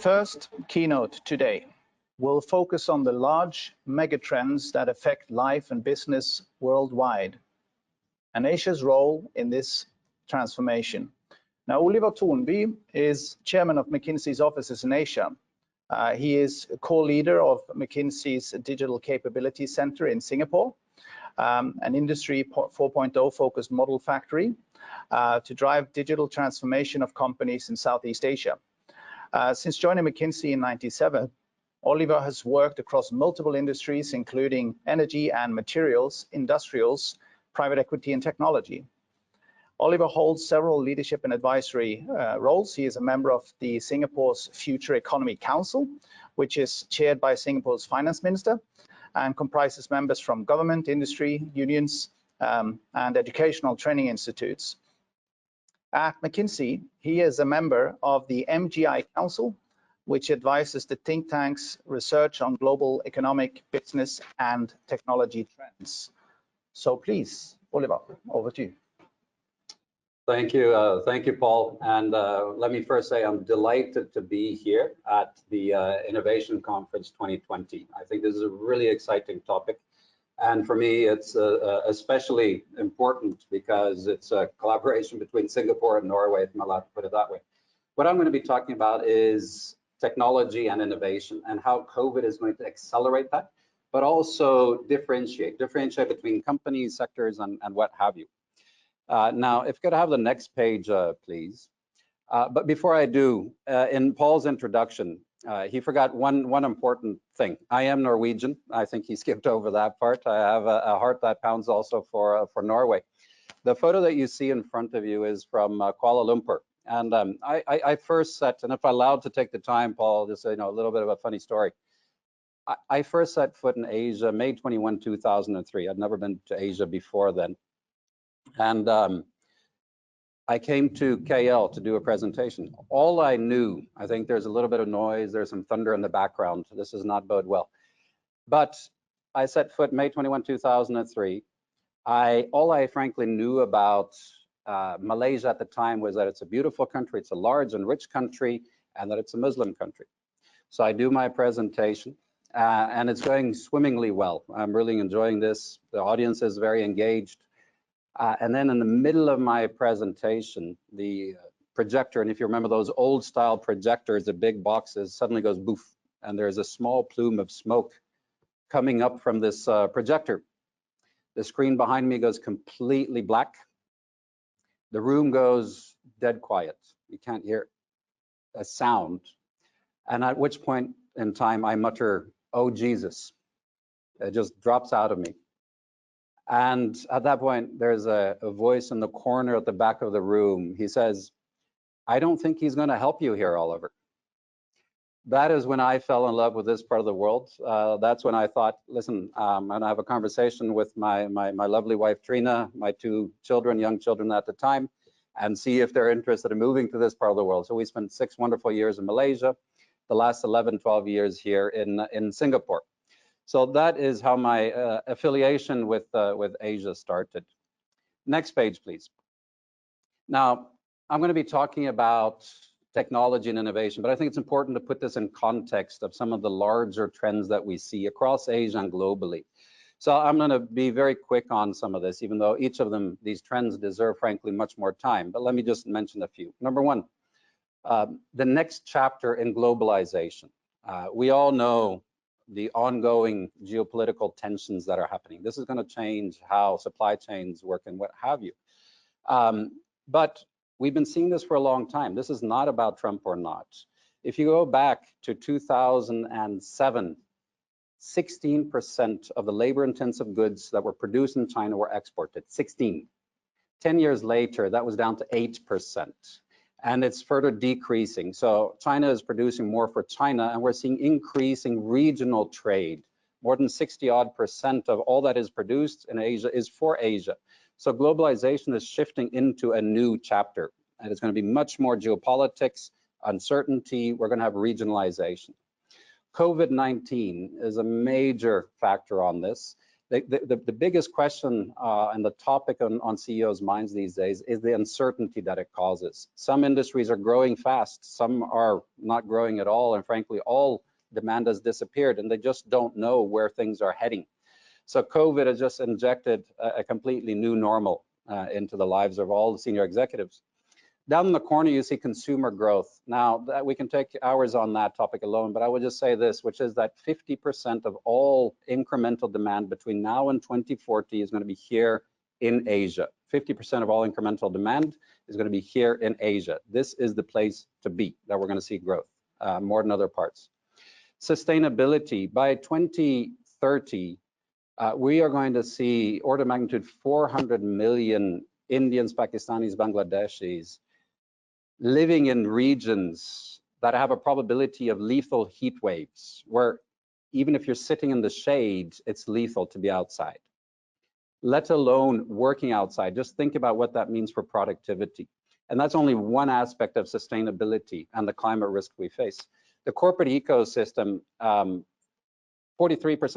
First keynote today will focus on the large megatrends that affect life and business worldwide and Asia's role in this transformation. Now, Oliver Tonby is chairman of McKinsey's offices in Asia. He is co-leader of McKinsey's Digital Capability Center in Singapore, an Industry 4.0 focused model factory to drive digital transformation of companies in Southeast Asia. Since joining McKinsey in '97, Oliver has worked across multiple industries, including energy and materials, industrials, private equity, and technology. Oliver holds several leadership and advisory roles. He is a member of the Singapore's Future Economy Council, which is chaired by Singapore's finance minister and comprises members from government, industry, unions, and educational training institutes. At McKinsey, he is a member of the MGI Council, which advises the think tank's research on global economic, business, and technology trends. So please, Oliver, over to you. Thank you, Paul. And let me first say I'm delighted to be here at the Innovation Conference 2020. I think this is a really exciting topic. And for me, it's especially important because it's a collaboration between Singapore and Norway, if I'm allowed to put it that way. What I'm going to be talking about is technology and innovation and how COVID is going to accelerate that, but also differentiate between companies, sectors, and what have you. Now, if you could have the next page, please. But before I do, in Paul's introduction, he forgot one important thing. I am Norwegian. I think he skipped over that part. I have a heart that pounds also for Norway. The photo that you see in front of you is from Kuala Lumpur. And I first set, and if I'm allowed to take the time, Paul, just a little bit of a funny story. I first set foot in Asia May 21, 2003. I'd never been to Asia before then. And I came to KL to do a presentation. All I knew, I think there's a little bit of noise, there's some thunder in the background. This does not bode well. But I set foot May 21, 2003. All I frankly knew about Malaysia at the time was that it's a beautiful country, it's a large and rich country, and that it's a Muslim country. So I do my presentation, and it's going swimmingly well. I'm really enjoying this. The audience is very engaged. And then in the middle of my presentation, the projector, and if you remember those old style projectors, the big boxes, suddenly goes boof, and there's a small plume of smoke coming up from this projector. The screen behind me goes completely black. The room goes dead quiet. You can't hear a sound. And at which point in time I mutter, "Oh, Jesus." It just drops out of me. And at that point, there's a voice in the corner at the back of the room. He says, "I don't think he's going to help you here, Oliver." That is when I fell in love with this part of the world. That's when I thought, listen, I'm going to have a conversation with my lovely wife, Trina, my two children, young children at the time, and see if they're interested in moving to this part of the world. So we spent 6 wonderful years in Malaysia, the last 11, 12 years here in Singapore. So that is how my affiliation with Asia started. Next page, please. Now, I'm going to be talking about technology and innovation, but I think it's important to put this in context of some of the larger trends that we see across Asia and globally. So I'm going to be very quick on some of this, even though each of them, these trends deserve, frankly, much more time. But let me just mention a few. Number one, the next chapter in globalization. We all know the ongoing geopolitical tensions that are happening. This is going to change how supply chains work and what have you. But we've been seeing this for a long time. This is not about Trump or not. If you go back to 2007, 16% of the labor-intensive goods that were produced in China were exported, 16. 10 years later, that was down to 8%. And it's further decreasing. So China is producing more for China, and we're seeing increasing regional trade. More than 60% of all that is produced in Asia is for Asia. So globalization is shifting into a new chapter, and it's going to be much more geopolitics, uncertainty. We're going to have regionalization. COVID-19 is a major factor on this. The biggest question and the topic on CEOs' minds these days is the uncertainty that it causes. Some industries are growing fast, some are not growing at all, and frankly, all demand has disappeared, and they just don't know where things are heading. So COVID has just injected a completely new normal into the lives of all the senior executives. Down in the corner, you see consumer growth. Now, we can take hours on that topic alone, but I would just say this, which is that 50% of all incremental demand between now and 2040 is going to be here in Asia. 50% of all incremental demand is going to be here in Asia. This is the place to be, that we're going to see growth more than other parts. Sustainability. By 2030, we are going to see order of magnitude 400 million Indians, Pakistanis, Bangladeshis living in regions that have a probability of lethal heat waves, where even if you're sitting in the shade, it's lethal to be outside, let alone working outside. Just think about what that means for productivity. And that's only one aspect of sustainability and the climate risk we face. The corporate ecosystem, 43%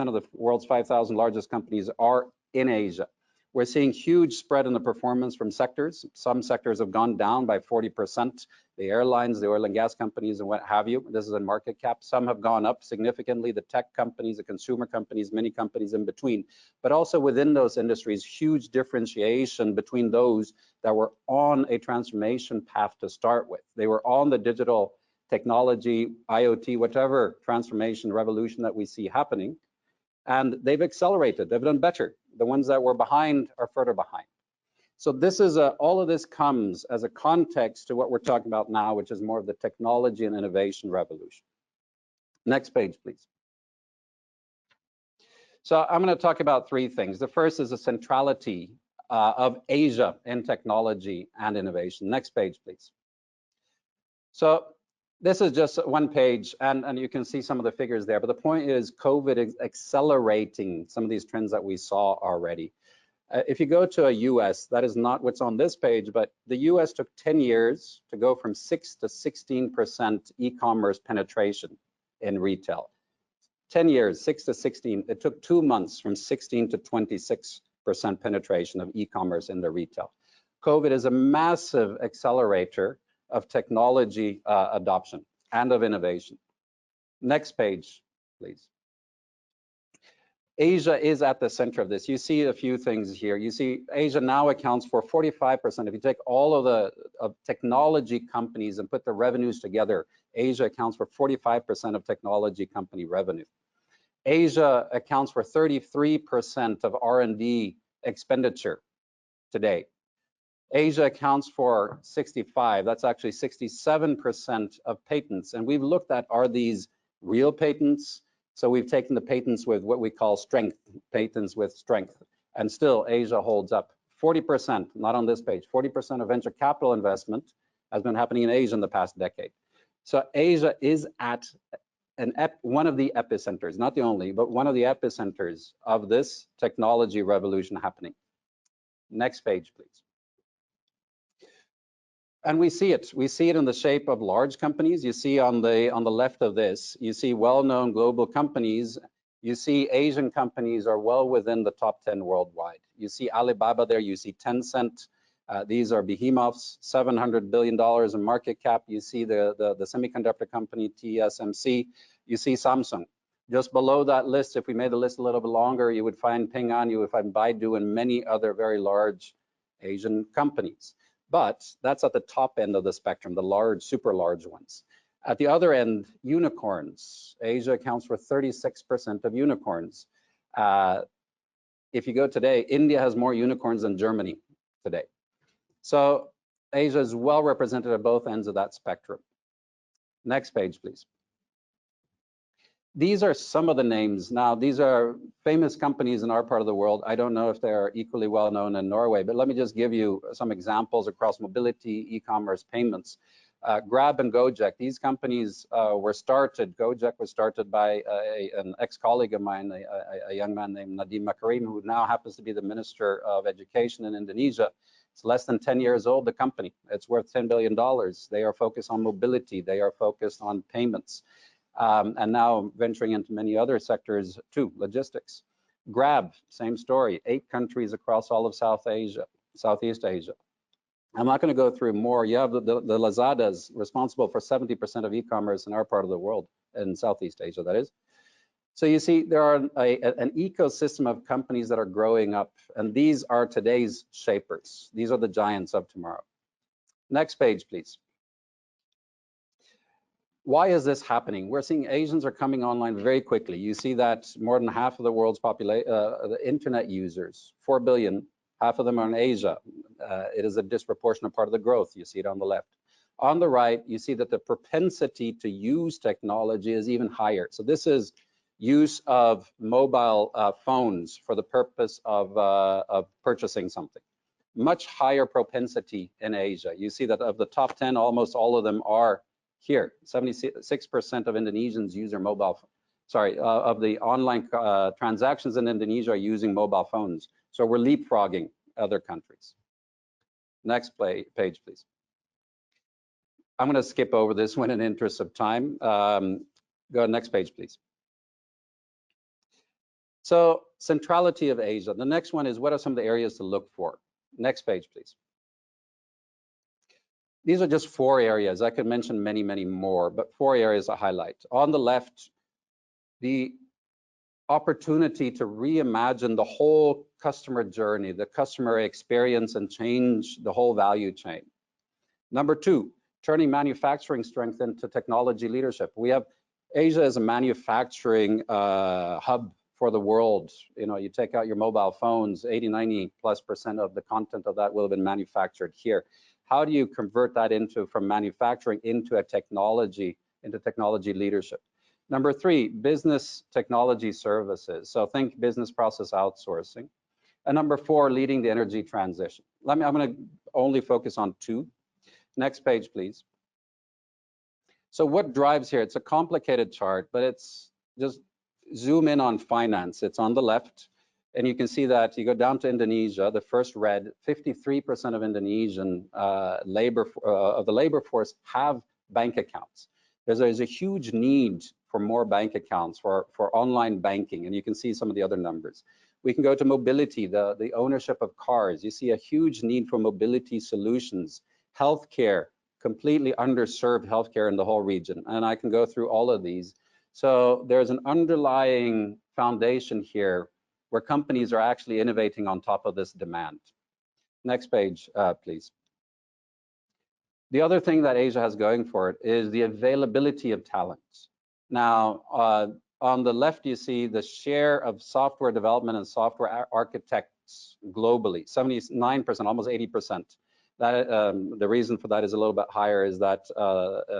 of the world's 5,000 largest companies are in Asia. We're seeing huge spread in the performance from sectors. Some sectors have gone down by 40%. The airlines, the oil and gas companies, and what have you. This is in market cap. Some have gone up significantly. The tech companies, the consumer companies, many companies in between. But also within those industries, huge differentiation between those that were on a transformation path to start with. They were on the digital technology, IoT, whatever transformation, revolution that we see happening. And they've accelerated, they've done better. The ones that were behind are further behind. So this is all of this comes as a context to what we're talking about now, which is more of the technology and innovation revolution. Next page, please. So I'm going to talk about three things. The first is the centrality of Asia in technology and innovation. Next page, please. So this is just one page, and you can see some of the figures there, but the point is COVID is accelerating some of these trends that we saw already. If you go to a US, that is not what's on this page, but the US took 10 years to go from 6 to 16% e-commerce penetration in retail. 10 years, 6 to 16. It took 2 months from 16 to 26% penetration of e-commerce in the retail. COVID is a massive accelerator of technology adoption and of innovation. Next page, please. Asia is at the center of this. You see a few things here. You see Asia now accounts for 45%. If you take all of the technology companies and put the revenues together, Asia accounts for 45% of technology company revenue. Asia accounts for 33% of R&D expenditure today. Asia accounts for 65, that's actually 67% of patents. And we've looked at, are these real patents? So we've taken the patents with what we call strength, patents with strength. And still Asia holds up. 40%, not on this page, 40% of venture capital investment has been happening in Asia in the past decade. So Asia is at one of the epicenters, not the only, but one of the epicenters of this technology revolution happening. Next page, please. And we see it in the shape of large companies. You see on the left of this, you see well-known global companies. You see Asian companies are well within the top 10 worldwide. You see Alibaba there, you see Tencent. These are behemoths, $700 billion in market cap. You see the semiconductor company TSMC. You see Samsung. Just below that list, if we made the list a little bit longer, you would find Ping An, you would find Baidu, and many other very large Asian companies. But that's at the top end of the spectrum, the large, super large ones. At the other end, unicorns. Asia accounts for 36% of unicorns. If you go today, India has more unicorns than Germany today. So Asia is well represented at both ends of that spectrum. Next page, please. These are some of the names. Now, these are famous companies in our part of the world. I don't know if they're equally well known in Norway, but let me just give you some examples across mobility, e-commerce, payments. Grab and Gojek, these companies were started, Gojek was started by an ex-colleague of mine, a young man named Nadiem Makarim, who now happens to be the Minister of Education in Indonesia. It's less than 10 years old, the company. It's worth $10 billion. They are focused on mobility. They are focused on payments. And now venturing into many other sectors too, logistics. Grab, same story, 8 countries across all of Southeast Asia. I'm not going to go through more. You have the Lazadas responsible for 70% of e-commerce in our part of the world, in Southeast Asia, that is. So you see, there are an ecosystem of companies that are growing up, and these are today's shapers. These are the giants of tomorrow. Next page, please. Why is this happening? We're seeing Asians are coming online very quickly. You see that more than half of the world's population, the internet users, 4 billion, half of them are in Asia. It is a disproportionate part of the growth. You see it on the left. On the right, you see that the propensity to use technology is even higher. So this is use of mobile phones for the purpose of purchasing something. Much higher propensity in Asia. You see that of the top 10, almost all of them are here. 76% of Indonesians use their mobile, of the online transactions in Indonesia are using mobile phones. So we're leapfrogging other countries. Next page, please. I'm going to skip over this one in interest of time. Go next page, please. So centrality of Asia. The next one is, what are some of the areas to look for? Next page, please. These are just 4 areas. I could mention many, many more, but 4 areas to highlight. On the left, the opportunity to reimagine the whole customer journey, the customer experience, and change the whole value chain. Number 2, turning manufacturing strength into technology leadership. We have Asia as a manufacturing hub for the world. You know, you take out your mobile phones, 80–90+% of the content of that will have been manufactured here. How do you convert that from manufacturing into technology leadership? Number 3, business technology services. So think business process outsourcing. And number 4, leading the energy transition. I'm going to only focus on 2. Next page, please. So what drives here? It's a complicated chart, but it's just zoom in on finance. It's on the left. And you can see that you go down to Indonesia, the first red, 53% of Indonesian the labor force have bank accounts. There's a huge need for more bank accounts for online banking, and you can see some of the other numbers. We can go to mobility, the ownership of cars. You see a huge need for mobility solutions. Healthcare, completely underserved healthcare in the whole region, and I can go through all of these. So there's an underlying foundation here where companies are actually innovating on top of this demand. Next page, please. The other thing that Asia has going for it is the availability of talent. Now, on the left, you see the share of software development and software architects globally, 79%, almost 80%. That, the reason for that is a little bit higher is that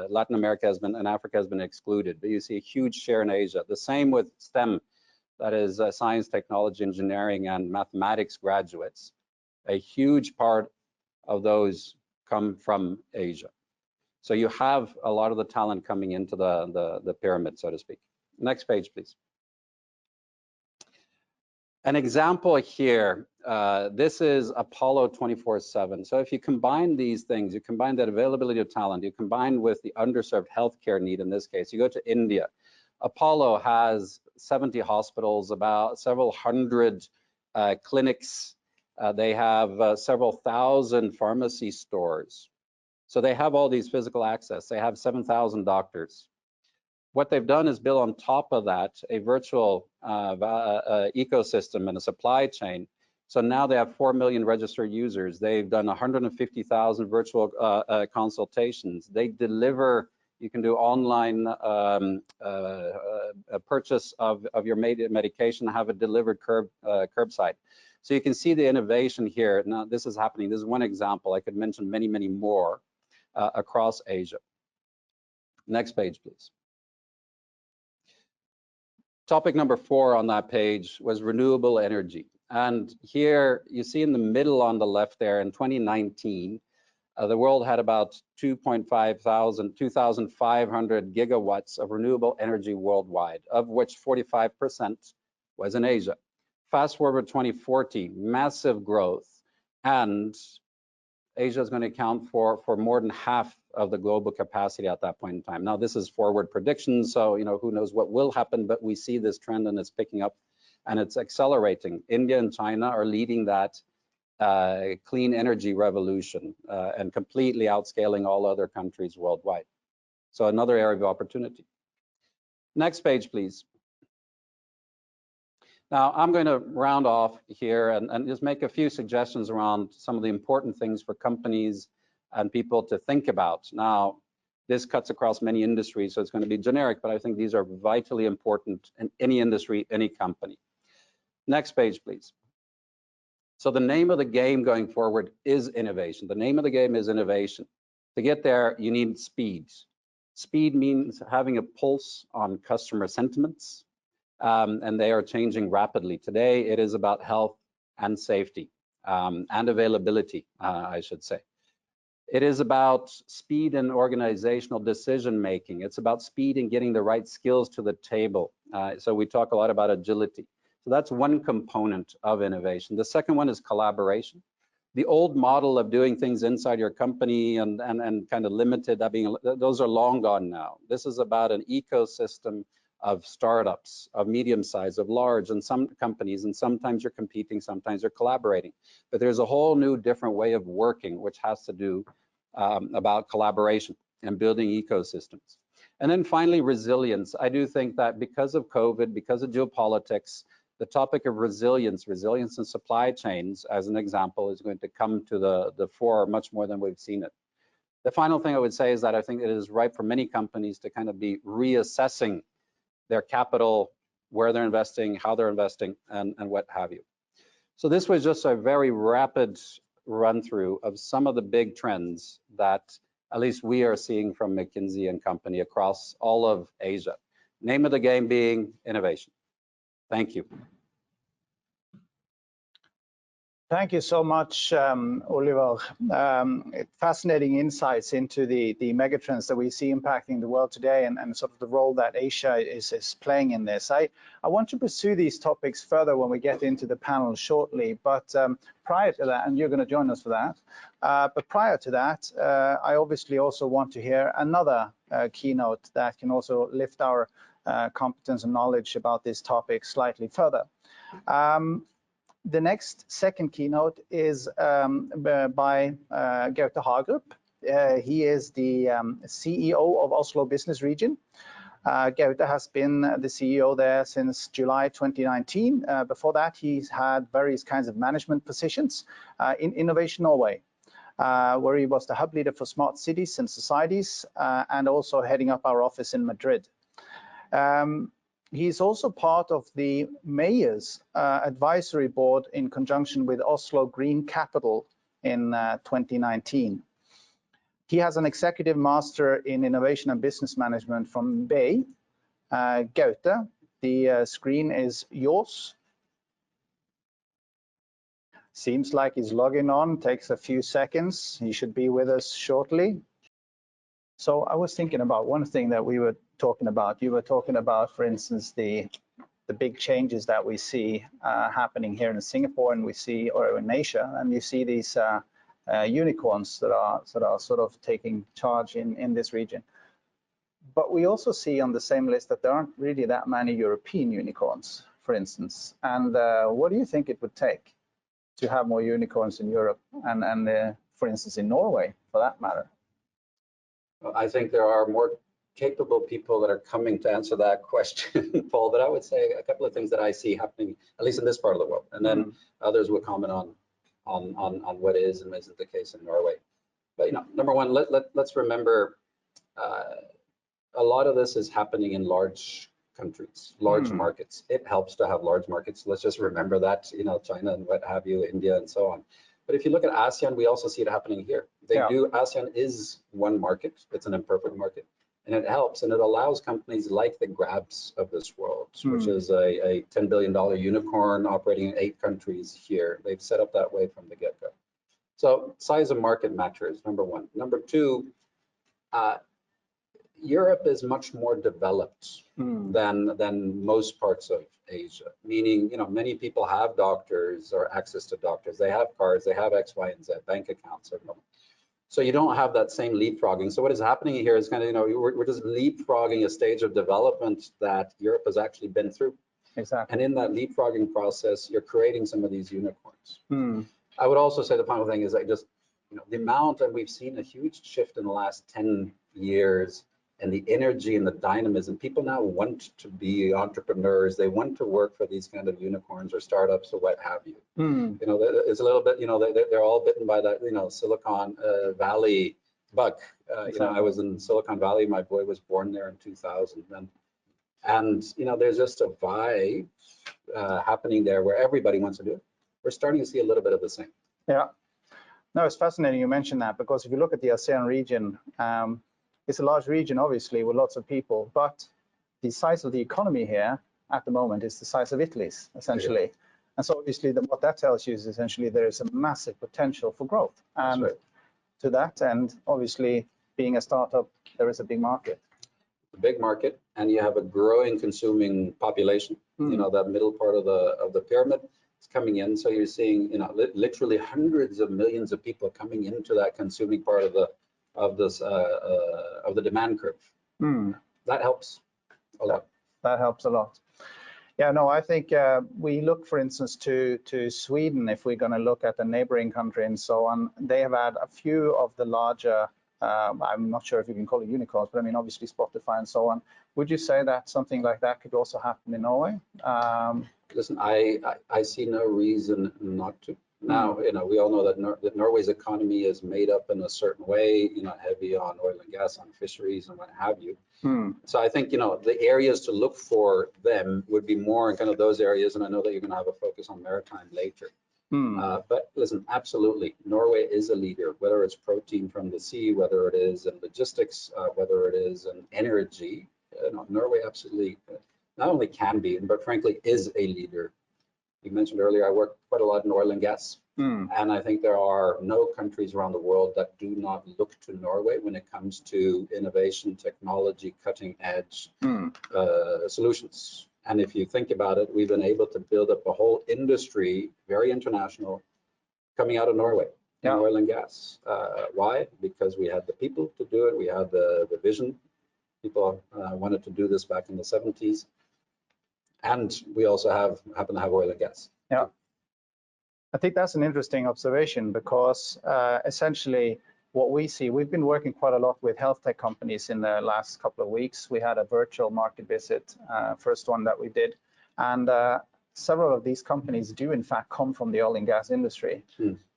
Latin America and Africa has been excluded, but you see a huge share in Asia. The same with STEM. That is science, technology, engineering, and mathematics graduates. A huge part of those come from Asia. So you have a lot of the talent coming into the pyramid, so to speak. Next page, please. An example here, this is Apollo 24/7. So if you combine these things, you combine that availability of talent, you combine with the underserved healthcare need in this case, you go to India. Apollo has 70 hospitals, about several hundred clinics. They have several thousand pharmacy stores. So they have all these physical access. They have 7,000 doctors. What they've done is build on top of that a virtual ecosystem and a supply chain. So now they have 4 million registered users. They've done 150,000 virtual consultations. They deliver. You can do online purchase of your medication, have it delivered curbside. So you can see the innovation here. Now, this is happening. This is one example. I could mention many, many more across Asia. Next page, please. Topic number 4 on that page was renewable energy. And here you see in the middle on the left there, in 2019, the world had about 2,500 gigawatts of renewable energy worldwide, of which 45% was in Asia. Fast forward 2040, massive growth, and Asia is going to account for more than half of the global capacity at that point in time. Now, this is forward predictions, so who knows what will happen, but we see this trend and it's picking up and it's accelerating. India and China are leading that clean energy revolution and completely outscaling all other countries worldwide. So another area of opportunity. Next page, please. Now, I'm going to round off here and just make a few suggestions around some of the important things for companies and people to think about. Now, this cuts across many industries, so it's going to be generic, but I think these are vitally important in any industry, any company. Next page, please. So the name of the game going forward is innovation. The name of the game is innovation. To get there, you need speed. Speed means having a pulse on customer sentiments, and they are changing rapidly. Today, it is about health and safety and availability, I should say. It is about speed and organizational decision making. It's about speed and getting the right skills to the table. So we talk a lot about agility. So that's one component of innovation. The second one is collaboration. The old model of doing things inside your company and kind of limited, those are long gone now. This is about an ecosystem of startups, of medium size, of large, and some companies, and sometimes you're competing, sometimes you're collaborating. But there's a whole new different way of working, which has to do about collaboration and building ecosystems. And then finally, resilience. I do think that because of COVID, because of geopolitics, the topic of resilience in supply chains, as an example, is going to come to the fore much more than we've seen it. The final thing I would say is that I think it is ripe for many companies to kind of be reassessing their capital, where they're investing, how they're investing, and what have you. So this was just a very rapid run through of some of the big trends that at least we are seeing from McKinsey and Company across all of Asia. Name of the game being innovation. Thank you. Thank you so much, Oliver. Fascinating insights into the megatrends that we see impacting the world today and sort of the role that Asia is playing in this. I want to pursue these topics further when we get into the panel shortly, but prior to that, and you're going to join us for that, but prior to that, I obviously also want to hear another keynote that can also lift our competence and knowledge about this topic slightly further. The next second keynote is by Gaute Hagerup. He is the CEO of Oslo Business Region. Gaute has been the CEO there since July 2019. Before that, he's had various kinds of management positions in Innovation Norway, where he was the hub leader for smart cities and societies, and also heading up our office in Madrid. He's also part of the Mayor's Advisory Board in conjunction with Oslo Green Capital in 2019. He has an executive master in innovation and business management from BI. Gaute, the screen is yours. Seems like he's logging on, takes a few seconds. He should be with us shortly. So I was thinking about one thing that we were talking about. You were talking about, for instance, the big changes that we see happening here in Singapore, and we see, or in Asia, and you see these unicorns that are sort of taking charge in this region. But we also see on the same list that there aren't really that many European unicorns, for instance. And what do you think it would take to have more unicorns in Europe and for instance, in Norway, for that matter? I think there are more capable people that are coming to answer that question, Paul, but I would say a couple of things that I see happening, at least in this part of the world, and then others will comment on what is and isn't the case in Norway. But number one, let's remember a lot of this is happening in large countries, large markets. It helps to have large markets. Let's just remember that, China and what have you, India and so on. But if you look at ASEAN, we also see it happening here. ASEAN is one market. It's an imperfect market. And it helps, and it allows companies like the Grabs of this world, which is a $10 billion unicorn operating in 8 countries here. They've set up that way from the get-go. So size of market matters, number one. Number two, Europe is much more developed than most parts of Asia, meaning, many people have doctors or access to doctors. They have cars, they have X, Y, and Z, bank accounts. So you don't have that same leapfrogging. So what is happening here is kind of, we're just leapfrogging a stage of development that Europe has actually been through. Exactly. And in that leapfrogging process, you're creating some of these unicorns. Mm. I would also say the final thing is that just, the amount, and we've seen a huge shift in the last 10 years, and the energy and the dynamism. People now want to be entrepreneurs. They want to work for these kind of unicorns or startups or what have you. Mm. It's a little bit, they're all bitten by that, Silicon Valley bug. Exactly. I was in Silicon Valley. My boy was born there in 2000. And there's just a vibe happening there where everybody wants to do it. We're starting to see a little bit of the same. Yeah. No, it's fascinating you mentioned that, because if you look at the ASEAN region, it's a large region, obviously, with lots of people, but the size of the economy here at the moment is the size of Italy's, essentially. Yeah. And so obviously what that tells you is essentially there is a massive potential for growth. And right. To that end, obviously, being a startup, there is a big market. A big market, and you have a growing consuming population. That middle part of the pyramid is coming in. So you're seeing, literally hundreds of millions of people coming into that consuming part of the demand curve. That helps a lot. That helps a lot. Yeah, no, I think we look, for instance, to Sweden. If we're going to look at the neighboring country and so on, they have had a few of the larger, I'm not sure if you can call it unicorns, but I mean, obviously Spotify and so on. Would you say that something like that could also happen in Norway? Listen, I see no reason not to. Now, we all know that Norway's economy is made up in a certain way, heavy on oil and gas, on fisheries and what have you. So I think, the areas to look for them would be more in kind of those areas. And I know that you're going to have a focus on maritime later. But listen, absolutely, Norway is a leader, whether it's protein from the sea, whether it is in logistics, whether it is in energy. Norway absolutely not only can be, but frankly is a leader. You mentioned earlier, I work quite a lot in oil and gas, and I think there are no countries around the world that do not look to Norway when it comes to innovation, technology, cutting edge solutions. And if you think about it, we've been able to build up a whole industry, very international, coming out of Norway in oil and gas. Why? Because we had the people to do it. We had the vision. People wanted to do this back in the 70s. And we also happen to have oil and gas. Yeah, I think that's an interesting observation, because essentially what we see, we've been working quite a lot with health tech companies in the last couple of weeks. We had a virtual market visit, first one that we did, and several of these companies do in fact come from the oil and gas industry.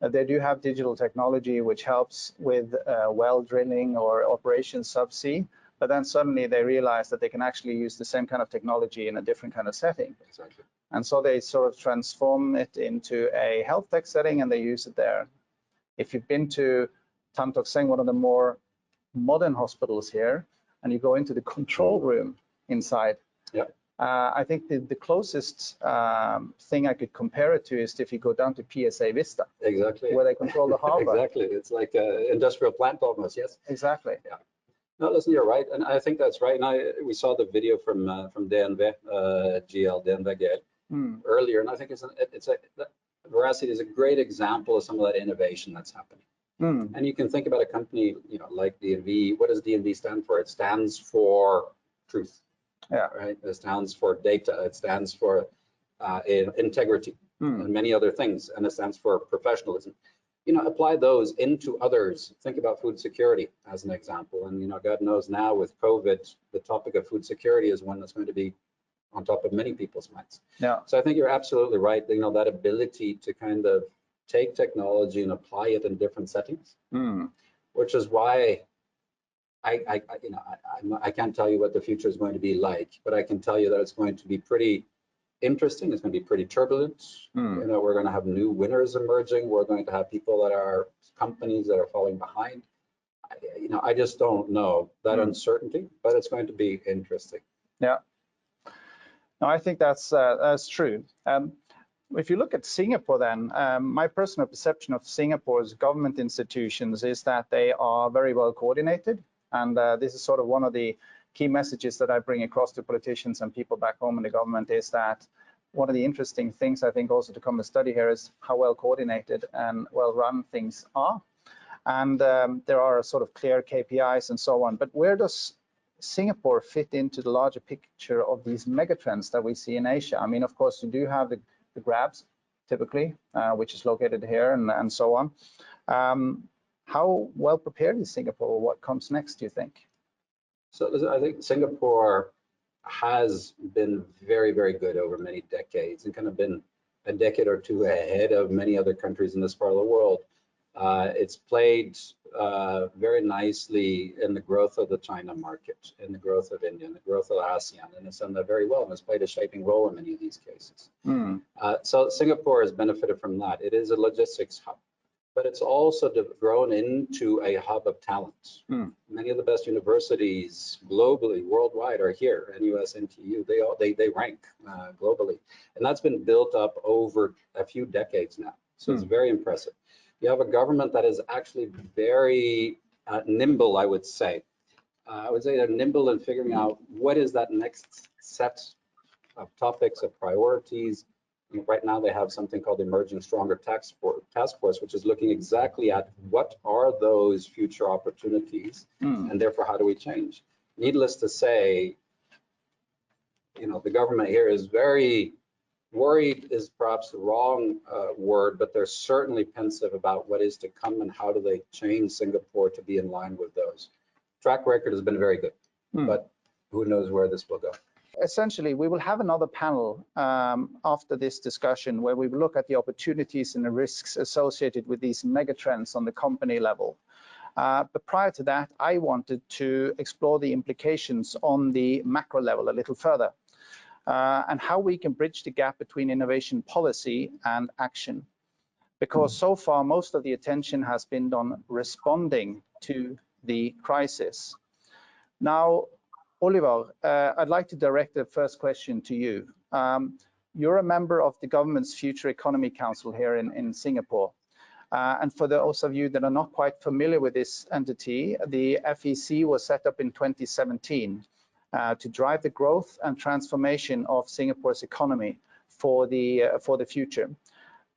They do have digital technology which helps with well drilling or operations subsea. But then suddenly they realize that they can actually use the same kind of technology in a different kind of setting. Exactly. And so they sort of transform it into a health tech setting and they use it there. If you've been to Tan Tock Seng, one of the more modern hospitals here, and you go into the control room inside, I think the closest thing I could compare it to is if you go down to PSA Vista. Exactly. Where they control the harbor. Exactly. It's like an industrial plant almost, yes? Exactly. Yeah. No, listen, you're right, and I think that's right. And we saw the video from DNV, GL earlier, and I think Veracity is a great example of some of that innovation that's happening. And you can think about a company, like DNV. What does DNV stand for? It stands for truth. Yeah. Right. It stands for data. It stands for integrity and many other things, and it stands for professionalism. Apply those into others. Think about food security as an example. And, God knows now with COVID, the topic of food security is one that's going to be on top of many people's minds. Yeah. So I think you're absolutely right. That ability to kind of take technology and apply it in different settings, which is why I can't tell you what the future is going to be like, but I can tell you that it's going to be pretty interesting. It's going to be pretty turbulent. We're going to have new winners emerging. We're going to have people that are companies that are falling behind. I just don't know that uncertainty, but it's going to be interesting. Yeah. No, I think that's true. If you look at Singapore, then my personal perception of Singapore's government institutions is that they are very well coordinated, and this is sort of one of the key messages that I bring across to politicians and people back home in the government, is that one of the interesting things I think also to come and study here is how well coordinated and well run things are. And there are sort of clear KPIs and so on. But where does Singapore fit into the larger picture of these megatrends that we see in Asia? I mean, of course, you do have the grabs typically, which is located here and so on. How well prepared is Singapore? What comes next, do you think? So I think Singapore has been very, very good over many decades and kind of been a decade or two ahead of many other countries in this part of the world. It's played very nicely in the growth of the China market, in the growth of India, in the growth of ASEAN, and it's done that very well and has played a shaping role in many of these cases. So Singapore has benefited from that. It is a logistics hub, but it's also grown into a hub of talent. Many of the best universities globally, worldwide, are here. NUS, NTU, they rank globally, and that's been built up over a few decades now. So it's very impressive. You have a government that is actually very nimble, I would say. I would say they're nimble in figuring out what is that next set of topics, of priorities. Right now they have something called the Emerging Stronger Task Force, which is looking exactly at what are those future opportunities, and therefore how do we change. Needless to say, the government here is very worried, is perhaps the wrong word, but they're certainly pensive about what is to come and how do they change Singapore to be in line with those. Track record has been very good, but who knows where this will go. Essentially, we will have another panel after this discussion where we will look at the opportunities and the risks associated with these megatrends on the company level. But prior to that, I wanted to explore the implications on the macro level a little further and how we can bridge the gap between innovation policy and action. Because so far, most of the attention has been on responding to the crisis. Now, Oliver, I'd like to direct the first question to you. You're a member of the government's Future Economy Council here in Singapore. And for those of you that are not quite familiar with this entity, the FEC was set up in 2017 to drive the growth and transformation of Singapore's economy for the future.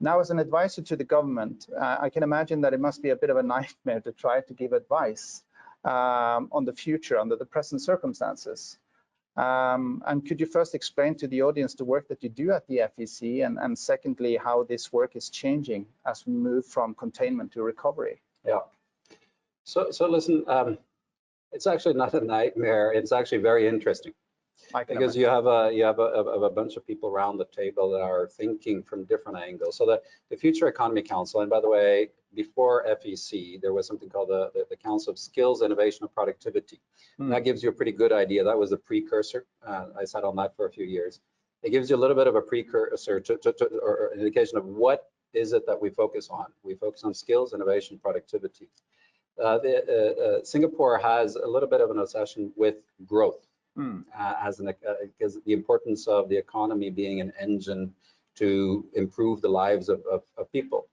Now, as an advisor to the government, I can imagine that it must be a bit of a nightmare to try to give advice on the future under the present circumstances. And could you first explain to the audience the work that you do at the FEC, and secondly, how this work is changing as we move from containment to recovery? Yeah. So listen, it's actually not a nightmare. It's actually very interesting. Because you have a bunch of people around the table that are thinking from different angles. So the Future Economy Council, and by the way, before FEC, there was something called the Council of Skills, Innovation, and Productivity. And that gives you a pretty good idea. That was the precursor. I sat on that for a few years. It gives you a little bit of a precursor or an indication of what is it that we focus on. We focus on skills, innovation, productivity. Singapore has a little bit of an obsession with growth. Because the importance of the economy being an engine to improve the lives of people.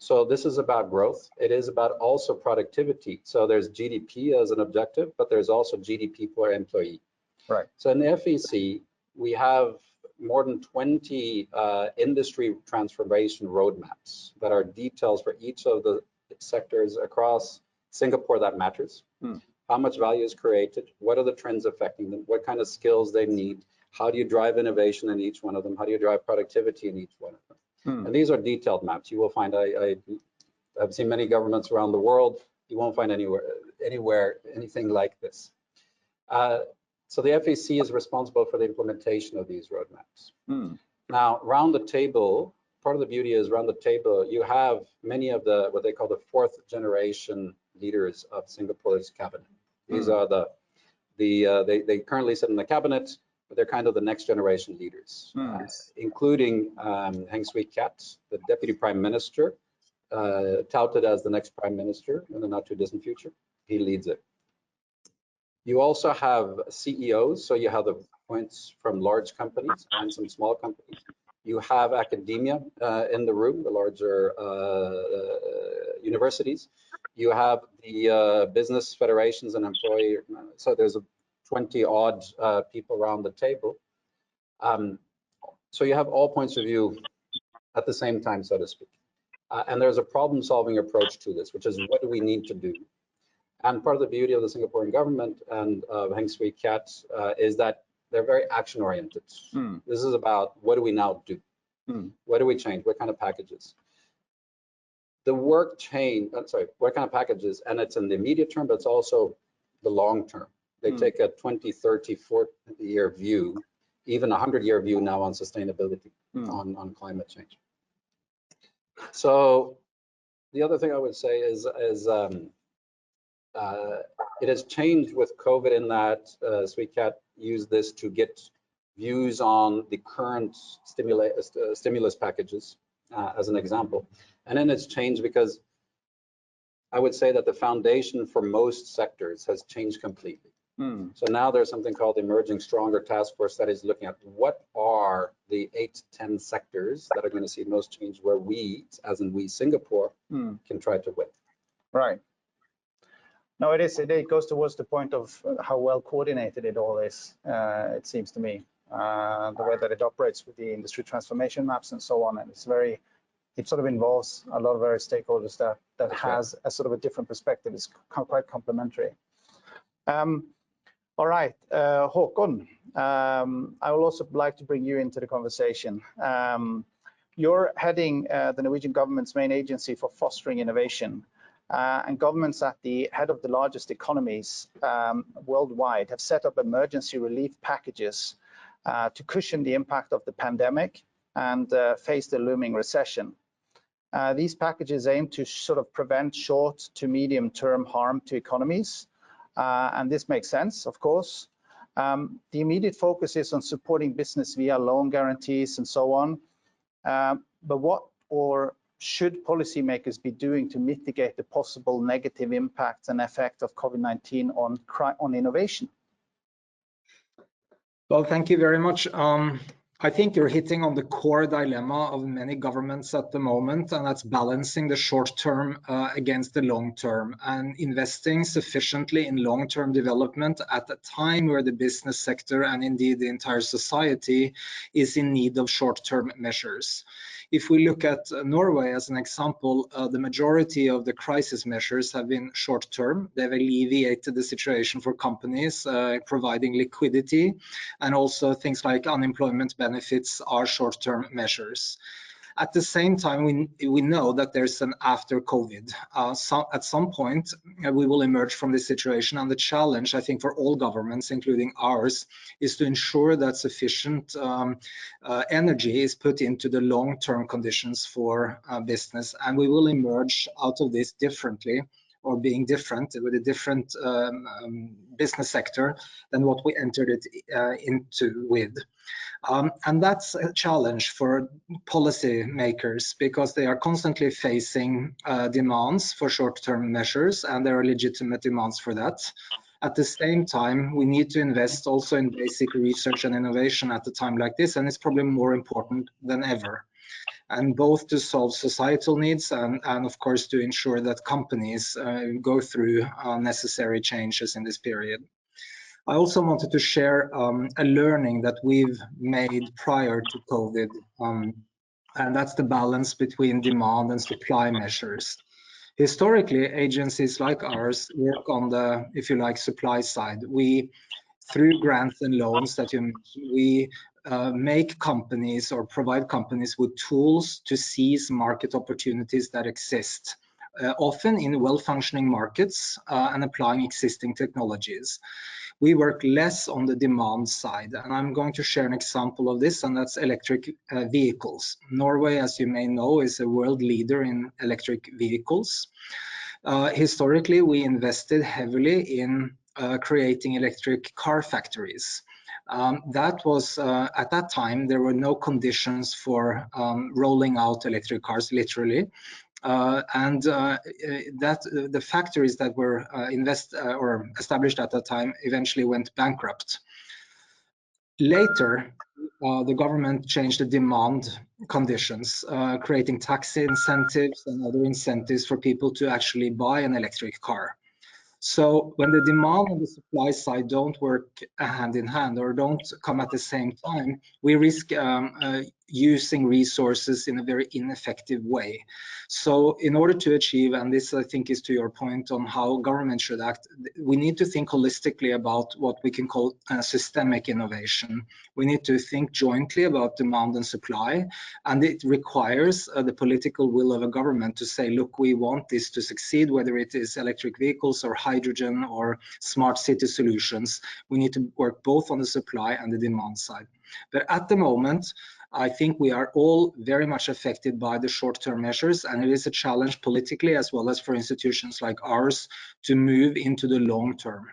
So this is about growth. It is about also productivity. So there's GDP as an objective, but there's also GDP per employee. Right. So in the FEC, we have more than 20 industry transformation roadmaps that are details for each of the sectors across Singapore that matters. How much value is created, what are the trends affecting them, what kind of skills they need, how do you drive innovation in each one of them, how do you drive productivity in each one of them. And these are detailed maps. You will find, I've seen many governments around the world, you won't find anywhere anything like this. So the FEC is responsible for the implementation of these roadmaps. Now, around the table, part of the beauty is around the table, you have many of what they call the fourth generation leaders of Singapore's cabinet. These are they currently sit in the cabinet, but they're kind of the next generation leaders, including Heng Swee Keat, the Deputy Prime Minister, touted as the next Prime Minister in the not too distant future. He leads it. You also have CEOs, so you have the points from large companies and some small companies. You have academia in the room, the larger universities. You have the business federations and employee, so there's 20 odd people around the table. So you have all points of view at the same time, so to speak. And there's a problem-solving approach to this, which is what do we need to do? And part of the beauty of the Singaporean government and Heng Swee Keat is that they're very action oriented. This is about what do we now do? What do we change? What kind of packages? The work change, what kind of packages? And it's in the immediate term, but it's also the long term. They take a 20, 30, 40-year view, even a 100-year view now on sustainability, on climate change. So the other thing I would say is it has changed with COVID in that Swee Keat used this to get views on the current stimulus packages as an example. And then it's changed because I would say that the foundation for most sectors has changed completely. So now there's something called the Emerging Stronger Task Force that is looking at what are the 8 to 10 sectors that are going to see most change where we, as in we Singapore, can try to win. Right. No, it is. It goes towards the point of how well coordinated it all is, it seems to me. The way that it operates with the industry transformation maps and so on. And it sort of involves a lot of various stakeholders that has a sort of a different perspective. It's quite complementary. All right, Håkon, I would also like to bring you into the conversation. You're heading the Norwegian government's main agency for fostering innovation, and governments at the head of the largest economies worldwide have set up emergency relief packages to cushion the impact of the pandemic and face the looming recession. These packages aim to sort of prevent short to medium term harm to economies. And this makes sense, of course. The immediate focus is on supporting business via loan guarantees and so on. But what or should policymakers be doing to mitigate the possible negative impacts and effect of COVID-19 on innovation? Well, thank you very much. I think you're hitting on the core dilemma of many governments at the moment, and that's balancing the short term against the long term and investing sufficiently in long-term development at a time where the business sector and indeed the entire society is in need of short-term measures. If we look at Norway as an example, the majority of the crisis measures have been short-term. They've alleviated the situation for companies, providing liquidity, and also things like unemployment benefits are short-term measures. At the same time, we know that there's an after COVID. At some point, we will emerge from this situation, and the challenge, I think, for all governments, including ours, is to ensure that sufficient energy is put into the long-term conditions for business, and we will emerge out of this differently, or being different with a different business sector than what we entered it into with. And that's a challenge for policy makers because they are constantly facing demands for short-term measures, and there are legitimate demands for that. At the same time, we need to invest also in basic research and innovation at a time like this, and it's probably more important than ever. And both to solve societal needs and of course to ensure that companies go through necessary changes in this period. I also wanted to share a learning that we've made prior to COVID, and that's the balance between demand and supply measures. Historically, agencies like ours work on the, if you like, supply side. We, through grants and loans that you mentioned, we make companies or provide companies with tools to seize market opportunities that exist, often in well-functioning markets and applying existing technologies. We work less on the demand side, and I'm going to share an example of this, and that's electric vehicles. Norway, as you may know, is a world leader in electric vehicles. Historically, we invested heavily in creating electric car factories. That was, at that time, there were no conditions for rolling out electric cars, literally. The factories that were established at that time eventually went bankrupt. Later, the government changed the demand conditions, creating tax incentives and other incentives for people to actually buy an electric car. So when the demand and the supply side don't work hand in hand or don't come at the same time, we risk using resources in a very ineffective way. So in order to achieve, and this I think is to your point on how government should act, we need to think holistically about what we can call systemic innovation. We need to think jointly about demand and supply, and it requires the political will of a government to say, look, we want this to succeed, whether it is electric vehicles or hydrogen or smart city solutions. We need to work both on the supply and the demand side. But at the moment, I think we are all very much affected by the short-term measures, and it is a challenge politically as well as for institutions like ours to move into the long term.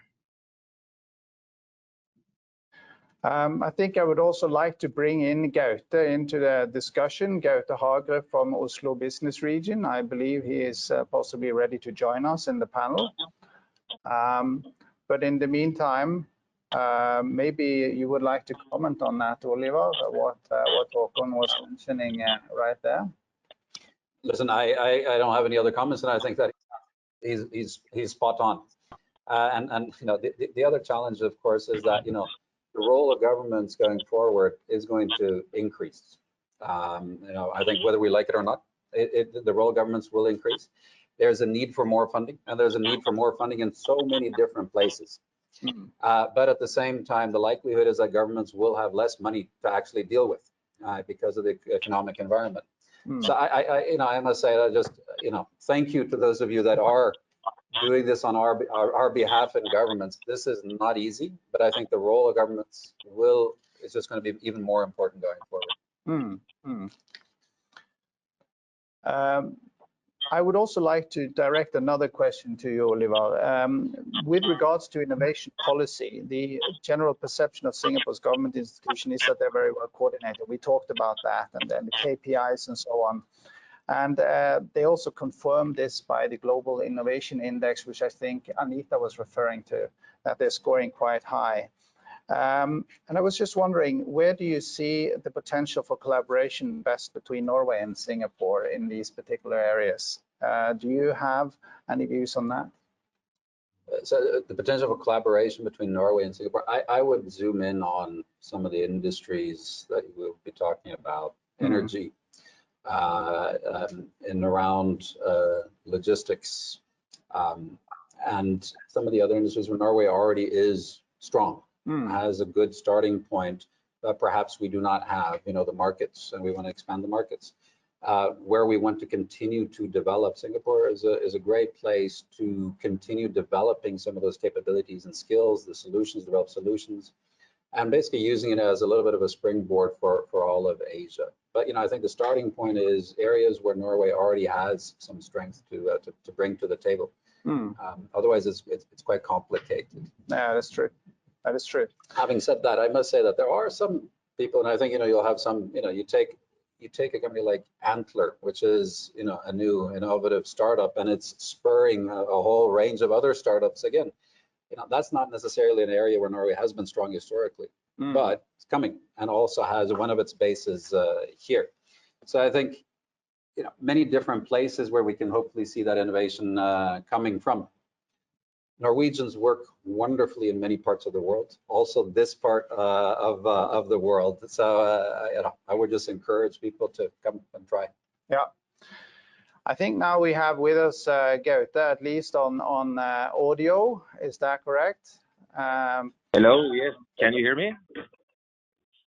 I think I would also like to bring in Gaute into the discussion. Gaute Hagerup from Oslo Business Region. I believe he is possibly ready to join us in the panel. But in the meantime, maybe you would like to comment on that, Oliver, what Håkon was mentioning right there. Listen, I don't have any other comments, and I think that he's spot on. And you know, the other challenge, of course, is that, you know, the role of governments going forward is going to increase. You know, I think whether we like it or not, the role of governments will increase. There's a need for more funding, and there's a need for more funding in so many different places. But at the same time, the likelihood is that governments will have less money to actually deal with because of the economic environment. So you know, I must say that just, you know, thank you to those of you that are doing this on our behalf in governments. This is not easy, but I think the role of governments is just going to be even more important going forward. I would also like to direct another question to you, Oliver. With regards to innovation policy, the general perception of Singapore's government institution is that they're very well coordinated. We talked about that, and then the KPIs and so on. And they also confirmed this by the Global Innovation Index, which I think Anita was referring to, that they're scoring quite high. And I was just wondering, where do you see the potential for collaboration best between Norway and Singapore in these particular areas? Do you have any views on that? So the potential for collaboration between Norway and Singapore, I would zoom in on some of the industries that we'll be talking about, energy, and around logistics, and some of the other industries where Norway already is strong, has a good starting point, but perhaps we do not have, you know, the markets, and we want to expand the markets. Where we want to continue to develop, Singapore is a great place to continue developing some of those capabilities and skills, the solutions, develop solutions, and basically using it as a little bit of a springboard for all of Asia. But, you know, I think the starting point is areas where Norway already has some strength to bring to the table. Otherwise, it's quite complicated. Yeah, that's true. That is true. Having said that, I must say that there are some people, and I think, you know, you'll have some, you know, you take a company like Antler, which is, you know, a new innovative startup, and it's spurring a whole range of other startups. Again, you know, that's not necessarily an area where Norway has been strong historically, but it's coming, and also has one of its bases here. So I think, you know, many different places where we can hopefully see that innovation coming from. Norwegians work wonderfully in many parts of the world, also this part of the world. So you know, I would just encourage people to come and try. Yeah. I think now we have with us Gaute, at least on audio. Is that correct? Hello, yes. Can you hear me?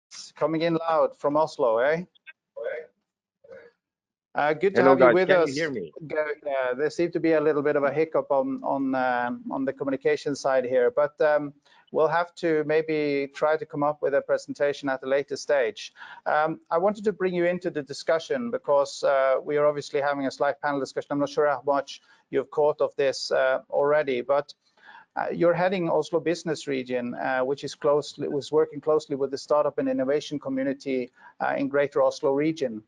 It's coming in loud from Oslo, eh? Good to Hello, have you guys. with Can us. you hear me? There seemed to be a little bit of a hiccup on the communication side here, but we'll have to maybe try to come up with a presentation at a later stage. I wanted to bring you into the discussion because we are obviously having a slight panel discussion. I'm not sure how much you've caught of this already, but you're heading Oslo Business Region, which was working closely with the startup and innovation community in Greater Oslo region.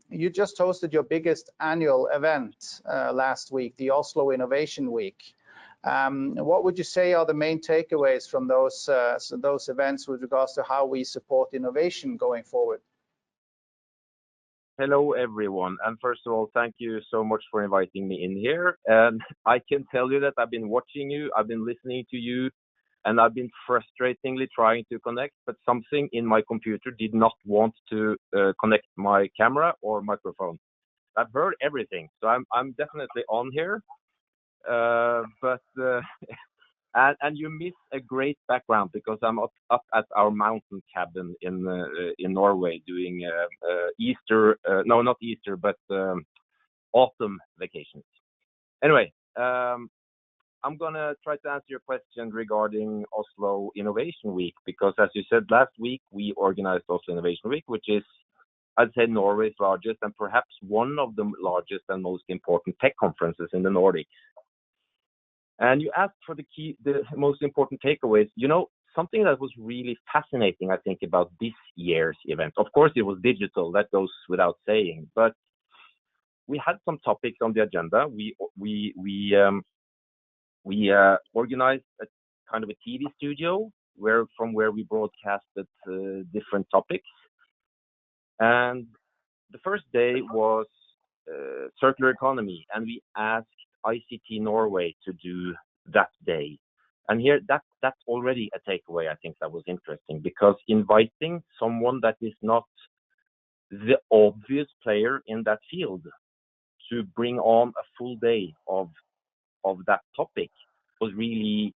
You just hosted your biggest annual event last week, the Oslo Innovation Week. What would you say are the main takeaways from those events with regards to how we support innovation going forward? Hello, everyone. And first of all, thank you so much for inviting me in here. And I can tell you that I've been watching you, I've been listening to you, and I've been frustratingly trying to connect, but something in my computer did not want to connect my camera or microphone. I've heard everything, so I'm definitely on here, but and you miss a great background because I'm up at our mountain cabin in Norway doing Easter, no, not Easter, but autumn vacations. Anyway, I'm gonna try to answer your question regarding Oslo Innovation Week, because as you said, last week we organized Oslo Innovation Week, which is, I'd say, Norway's largest and perhaps one of the largest and most important tech conferences in the Nordic. And you asked for the most important takeaways. You know, something that was really fascinating, I think, about this year's event. Of course, it was digital. That goes without saying. But we had some topics on the agenda. We organized a kind of a TV studio from where we broadcasted different topics. And the first day was circular economy, and we asked ICT Norway to do that day. And here, that's already a takeaway. I think that was interesting, because inviting someone that is not the obvious player in that field to bring on a full day of that topic was really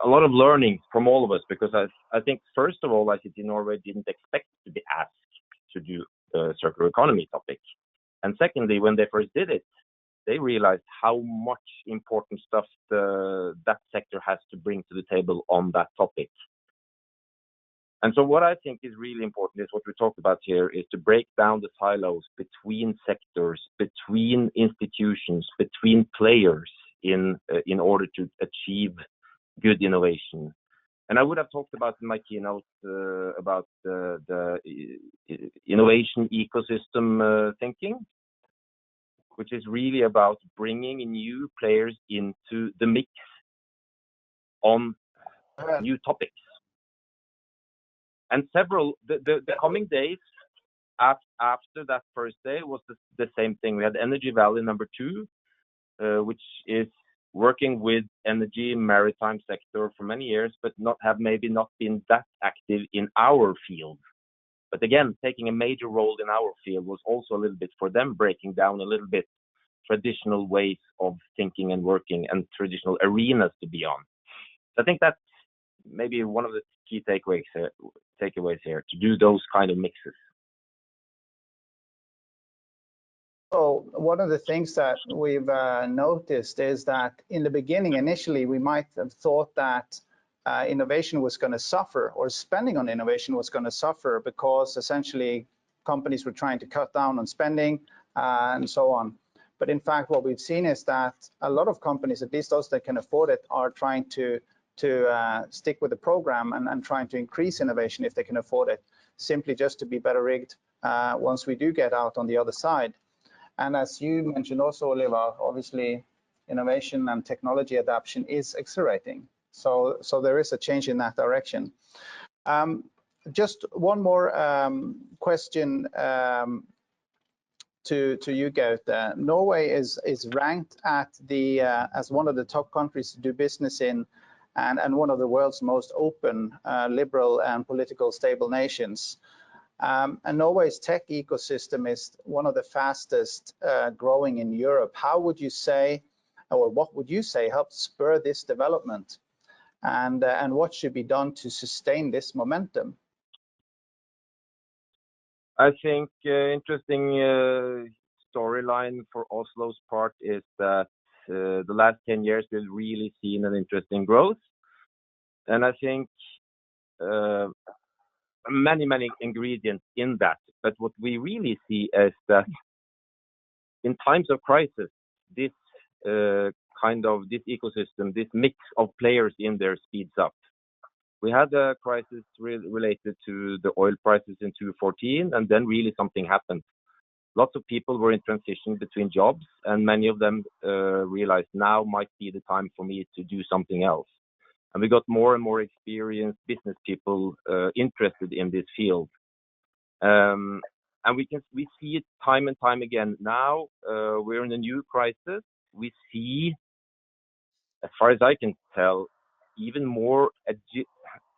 a lot of learning from all of us, because I think, first of all, ICT Norway didn't expect to be asked to do the circular economy topic. And secondly, when they first did it, they realized how much important stuff that sector has to bring to the table on that topic. And so what I think is really important is what we talked about here, is to break down the silos between sectors, between institutions, between players in order to achieve good innovation. And I would have talked about in my keynote about the innovation ecosystem thinking, which is really about bringing new players into the mix on new topics. And the coming days after that first day was the same thing. We had Energy Valley number 2, which is working with energy maritime sector for many years, but maybe not been that active in our field. But again, taking a major role in our field was also a little bit for them, breaking down a little bit traditional ways of thinking and working and traditional arenas to be on. So I think that's maybe one of the key takeaways here, to do those kind of mixes. So one of the things that we've noticed is that in the beginning, initially, we might have thought that innovation was going to suffer, or spending on innovation was going to suffer, because essentially companies were trying to cut down on spending and so on. But in fact, what we've seen is that a lot of companies, at least those that can afford it, are trying to stick with the program and trying to increase innovation if they can afford it, simply just to be better rigged once we do get out on the other side. And as you mentioned also, Oliver, obviously innovation and technology adoption is accelerating. So there is a change in that direction. Just one more question to you, Gaute. Norway is ranked at the as one of the top countries to do business in, and one of the world's most open, liberal, and political stable nations. And Norway's tech ecosystem is one of the fastest growing in Europe. How would you say, or what would you say, helped spur this development? And what should be done to sustain this momentum? I think interesting storyline for Oslo's part is that the last 10 years we've really seen an interesting growth. And I think many ingredients in that. But what we really see is that in times of crisis, this this ecosystem, this mix of players in there speeds up. We had a crisis related to the oil prices in 2014, and then really something happened. Lots of people were in transition between jobs, and many of them realized now might be the time for me to do something else. And we got more and more experienced business people interested in this field. And we see it time and time again. Now we're in a new crisis. We see, as far as I can tell, even more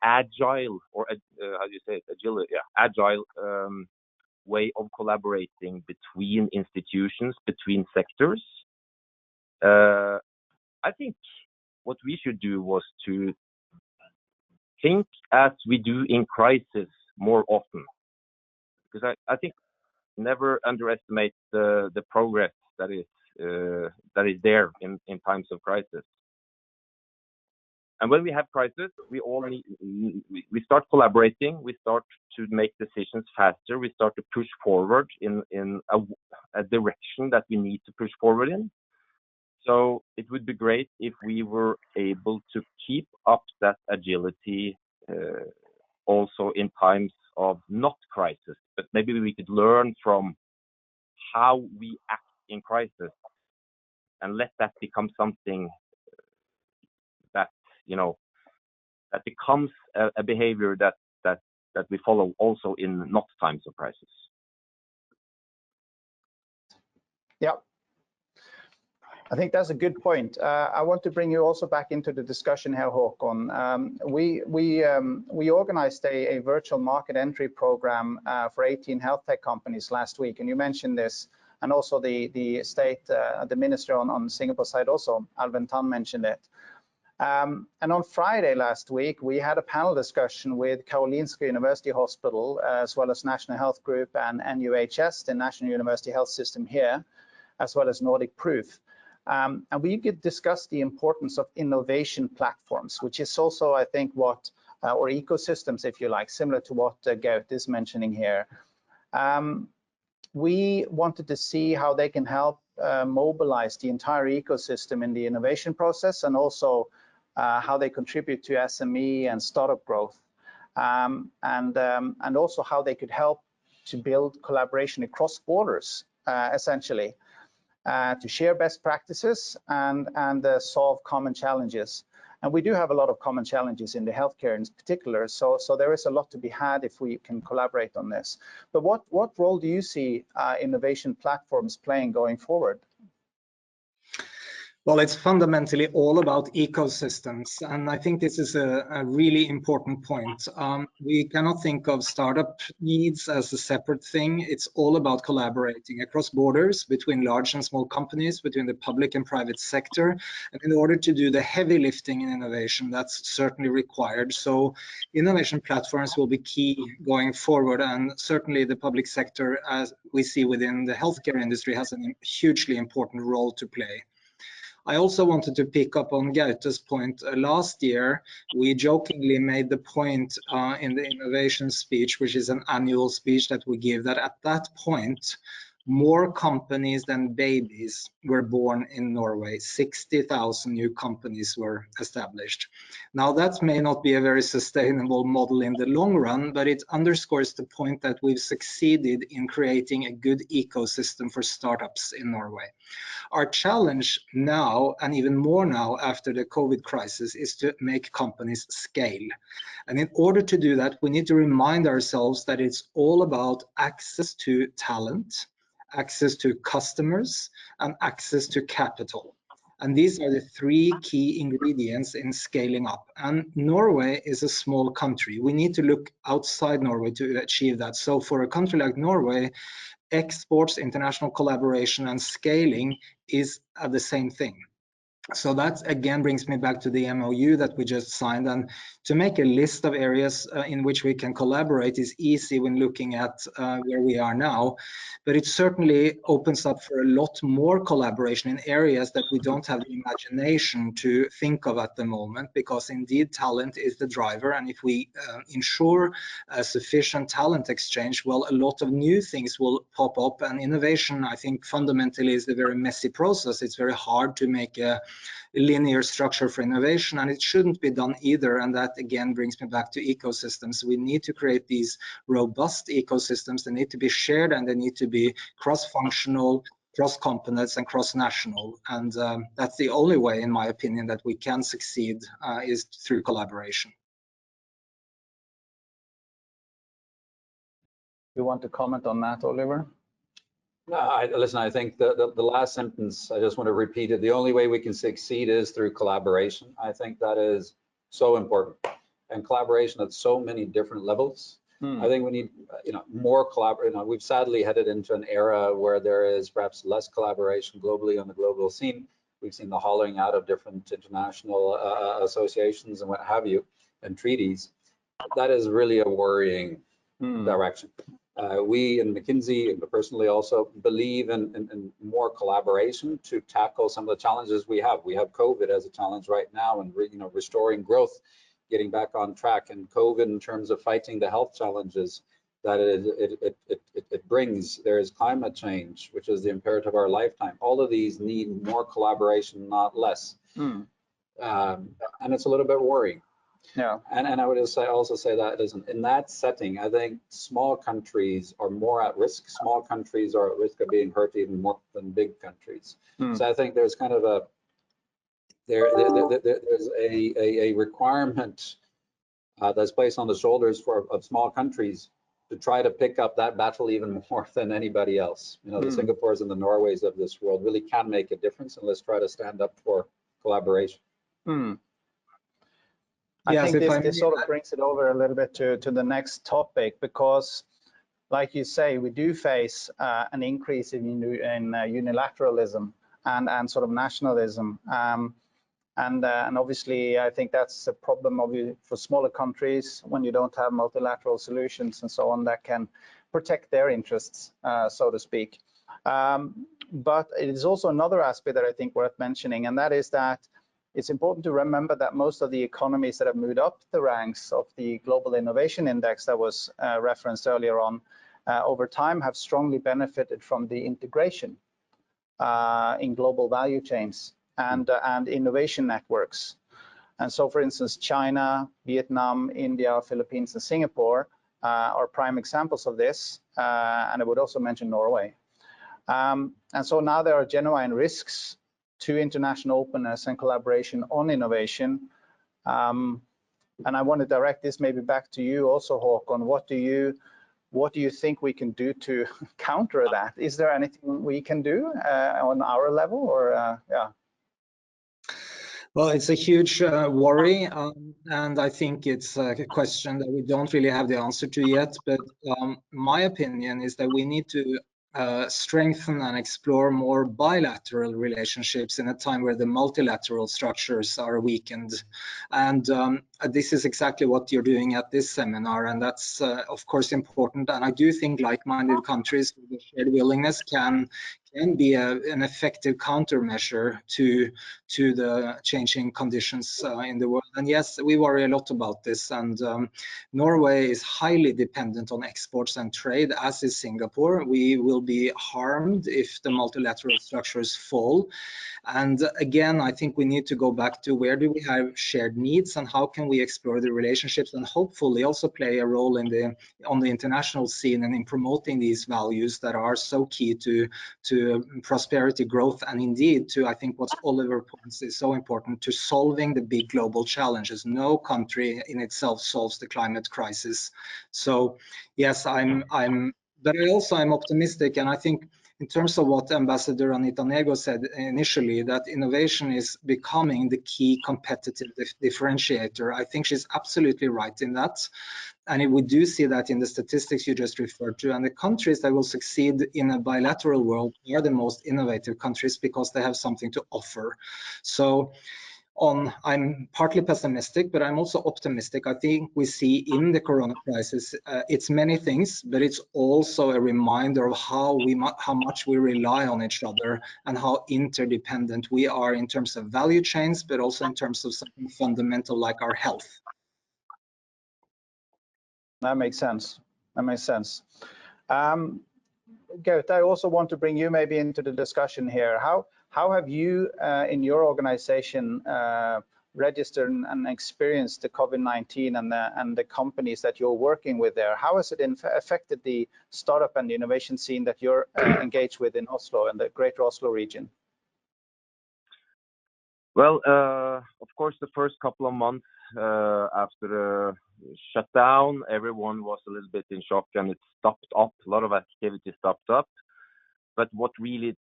agile, or how do you say it? Agility, yeah, agile way of collaborating between institutions, between sectors. I think what we should do was to think as we do in crisis more often, because I think never underestimate the progress that is there in times of crisis. And when we have crisis, we all need, we start collaborating, we start to make decisions faster, we start to push forward in a direction that we need to push forward in. So it would be great if we were able to keep up that agility also in times of not crisis, but maybe we could learn from how we act in crisis and let that become something that, that becomes a behavior that we follow also in not times of crisis. Yeah, I think that's a good point. I want to bring you also back into the discussion here, Håkon. We organized a virtual market entry program for 18 health tech companies last week, and you mentioned this, and also the state, the minister on Singapore side also, Alvin Tan, mentioned it. And on Friday last week, we had a panel discussion with Karolinska University Hospital, as well as National Health Group and NUHS, the National University Health System here, as well as Nordic Proof. And we could discuss the importance of innovation platforms, which is also, I think, what, or ecosystems, if you like, similar to what Gaute is mentioning here. We wanted to see how they can help mobilize the entire ecosystem in the innovation process, and also how they contribute to SME and startup growth, and also how they could help to build collaboration across borders, essentially, to share best practices and solve common challenges. And we do have a lot of common challenges in the healthcare in particular, so there is a lot to be had if we can collaborate on this. But what role do you see innovation platforms playing going forward? Well, it's fundamentally all about ecosystems, and I think this is a really important point. We cannot think of startup needs as a separate thing. It's all about collaborating across borders, between large and small companies, between the public and private sector. And in order to do the heavy lifting in innovation, that's certainly required. So innovation platforms will be key going forward, and certainly the public sector, as we see within the healthcare industry, has a hugely important role to play. I also wanted to pick up on Gaute's point. Last year, we jokingly made the point in the innovation speech, which is an annual speech that we give, that at that point, more companies than babies were born in Norway. 60,000 new companies were established. Now, that may not be a very sustainable model in the long run, but it underscores the point that we've succeeded in creating a good ecosystem for startups in Norway. Our challenge now, and even more now after the COVID crisis, is to make companies scale. And in order to do that, we need to remind ourselves that it's all about access to talent, access to customers, and access to capital. And these are the three key ingredients in scaling up. And Norway is a small country. We need to look outside Norway to achieve that. So for a country like Norway, exports, international collaboration, and scaling is the same thing. So that again brings me back to the MOU that we just signed, and to make a list of areas in which we can collaborate is easy when looking at where we are now, but it certainly opens up for a lot more collaboration in areas that we don't have the imagination to think of at the moment, because indeed talent is the driver, and if we ensure a sufficient talent exchange, well, a lot of new things will pop up. And innovation, I think, fundamentally is a very messy process. It's very hard to make a linear structure for innovation, and it shouldn't be done either. And that again brings me back to ecosystems. We need to create these robust ecosystems. They need to be shared, and they need to be cross-functional, cross-competence, and cross-national. And that's the only way, in my opinion, that we can succeed is through collaboration. You want to comment on that, Oliver? No, listen, I think the last sentence, I just want to repeat it. The only way we can succeed is through collaboration. I think that is so important, and collaboration at so many different levels. I think we need, more collaboration. We've sadly headed into an era where there is perhaps less collaboration globally on the global scene. We've seen the hollowing out of different international associations and what have you, and treaties. That is really a worrying direction. We in McKinsey, and personally also, believe in more collaboration to tackle some of the challenges we have. We have COVID as a challenge right now, and restoring growth, getting back on track, and COVID in terms of fighting the health challenges that it brings. There is climate change, which is the imperative of our lifetime. All of these need more collaboration, not less. And it's a little bit worrying. Yeah. And I would also say that in that setting, I think small countries are more at risk. Small countries are at risk of being hurt even more than big countries. So I think there's kind of there's a requirement that's placed on the shoulders of small countries to try to pick up that battle even more than anybody else. The Singapores and the Norways of this world really can make a difference, and let's try to stand up for collaboration. I think this sort of brings it over a little bit to the next topic, because like you say, we do face an increase in unilateralism and sort of nationalism. And obviously, I think that's a problem for smaller countries when you don't have multilateral solutions and so on that can protect their interests, so to speak. But it is also another aspect that I think worth mentioning, and that is that it's important to remember that most of the economies that have moved up the ranks of the Global Innovation Index that was referenced earlier on, over time have strongly benefited from the integration in global value chains and innovation networks. And so, for instance, China, Vietnam, India, Philippines, and Singapore are prime examples of this, and I would also mention Norway. And so now there are genuine risks to international openness and collaboration on innovation. And I want to direct this maybe back to you also, Håkon. What do you think we can do to counter that? Is there anything we can do on our level, or yeah? Well, it's a huge worry, and I think it's a question that we don't really have the answer to yet. But my opinion is that we need to strengthen and explore more bilateral relationships in a time where the multilateral structures are weakened. And this is exactly what you're doing at this seminar, and that's of course important. And I do think like-minded countries with a shared willingness can be an effective countermeasure to the changing conditions in the world. And yes, we worry a lot about this, and Norway is highly dependent on exports and trade, as is Singapore. We will be harmed if the multilateral structures fall. And again, I think we need to go back to where do we have shared needs and how can we explore the relationships and hopefully also play a role on the international scene and in promoting these values that are so key to prosperity, growth, and indeed to, I think what Oliver points is so important, to solving the big global challenges. No country in itself solves the climate crisis. So yes, I'm optimistic, and I think in terms of what Ambassador Anita Nego said initially, that innovation is becoming the key competitive differentiator. I think she's absolutely right in that. And we do see that in the statistics you just referred to. And the countries that will succeed in a bilateral world are the most innovative countries because they have something to offer. So I'm partly pessimistic, but I'm also optimistic. I think we see in the corona crisis, it's many things, but it's also a reminder of how much we rely on each other and how interdependent we are in terms of value chains, but also in terms of something fundamental like our health. That makes sense. That makes sense. Gaute, I also want to bring you maybe into the discussion here. How have you, in your organization, registered and experienced the COVID-19 and the companies that you're working with there? How has it affected the startup and the innovation scene that you're engaged with in Oslo and the Greater Oslo region? Well, of course, the first couple of months after the shutdown, everyone was a little bit in shock and it stopped up. A lot of activity stopped up. But what really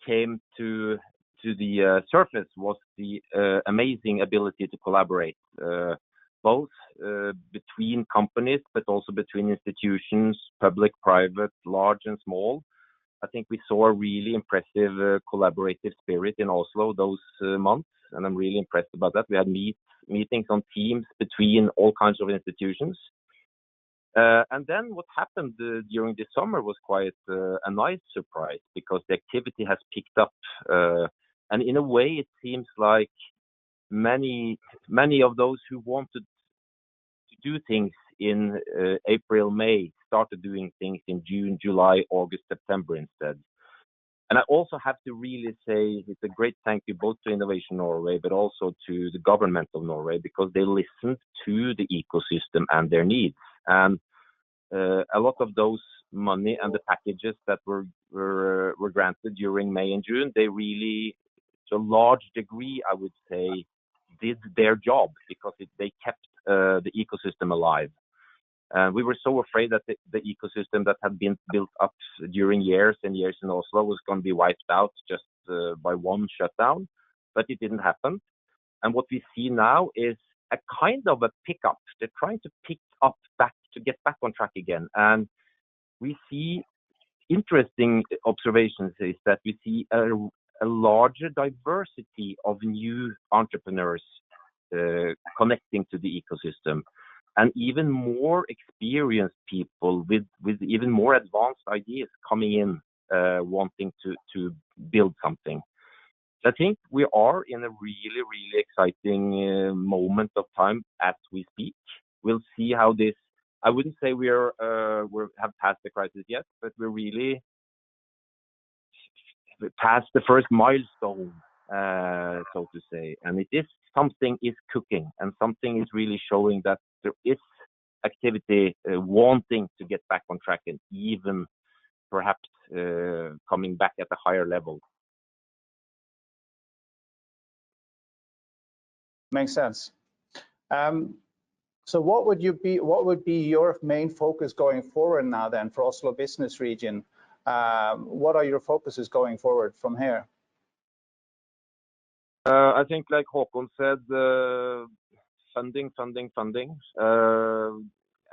came to to the surface was the amazing ability to collaborate, both between companies, but also between institutions, public, private, large and small. I think we saw a really impressive collaborative spirit in Oslo those months, and I'm really impressed about that. We had meetings on teams between all kinds of institutions. And then what happened during the summer was quite a nice surprise, because the activity has picked up. And in a way, it seems like many of those who wanted to do things in April, May, started doing things in June, July, August, September instead. And I also have to really say it's a great thank you both to Innovation Norway, but also to the government of Norway, because they listened to the ecosystem and their needs. And a lot of those money and the packages that were granted during May and June, they really, to a large degree, I would say, did their job, because they kept the ecosystem alive. We were so afraid that the ecosystem that had been built up during years and years in Oslo was going to be wiped out just by one shutdown, but it didn't happen. And what we see now is a kind of a pickup. They're trying to pick up back, to get back on track again. And we see interesting observations is that we see a larger diversity of new entrepreneurs connecting to the ecosystem, and even more experienced people with even more advanced ideas coming in, wanting to build something. So I think we are in a really, really exciting moment of time as we speak. We'll see how this. I wouldn't say we have passed the crisis yet, but we're really past the first milestone, so to say. And it is something is cooking, and something is really showing that there is activity wanting to get back on track, and even perhaps coming back at a higher level. Makes sense. So what would be your main focus going forward now then for Oslo Business Region? What are your focuses going forward from here? I think, like Håkon said, funding,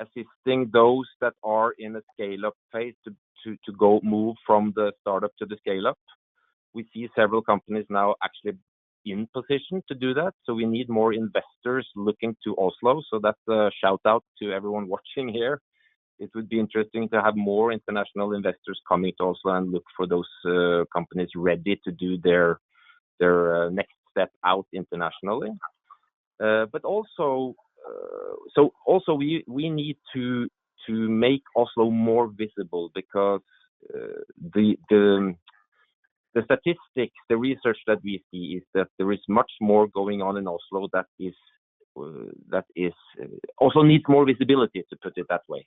assisting those that are in a scale-up phase to move from the startup to the scale-up. We see several companies now actually in position to do that. So we need more investors looking to Oslo. So that's a shout out to everyone watching here. It would be interesting to have more international investors coming to Oslo and look for those companies ready to do their next step out internationally. But also, we need to make Oslo more visible, because the statistics, the research that we see is that there is much more going on in Oslo that is also needs more visibility, to put it that way.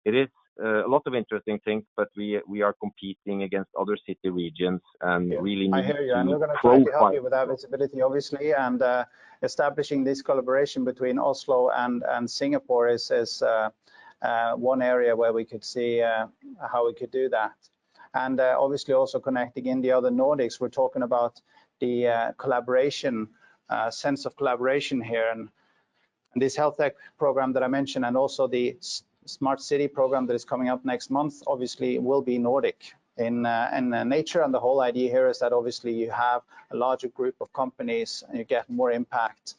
It is a lot of interesting things, but we are competing against other city regions, and really need. I hear you, and we're going to try to help you with that visibility, obviously, and establishing this collaboration between Oslo and Singapore is one area where we could see how we could do that. And obviously also connecting in the other Nordics. We're talking about the collaboration, sense of collaboration here, and this health tech program that I mentioned, and also the smart city program that is coming up next month, obviously will be Nordic in nature. And the whole idea here is that obviously you have a larger group of companies and you get more impact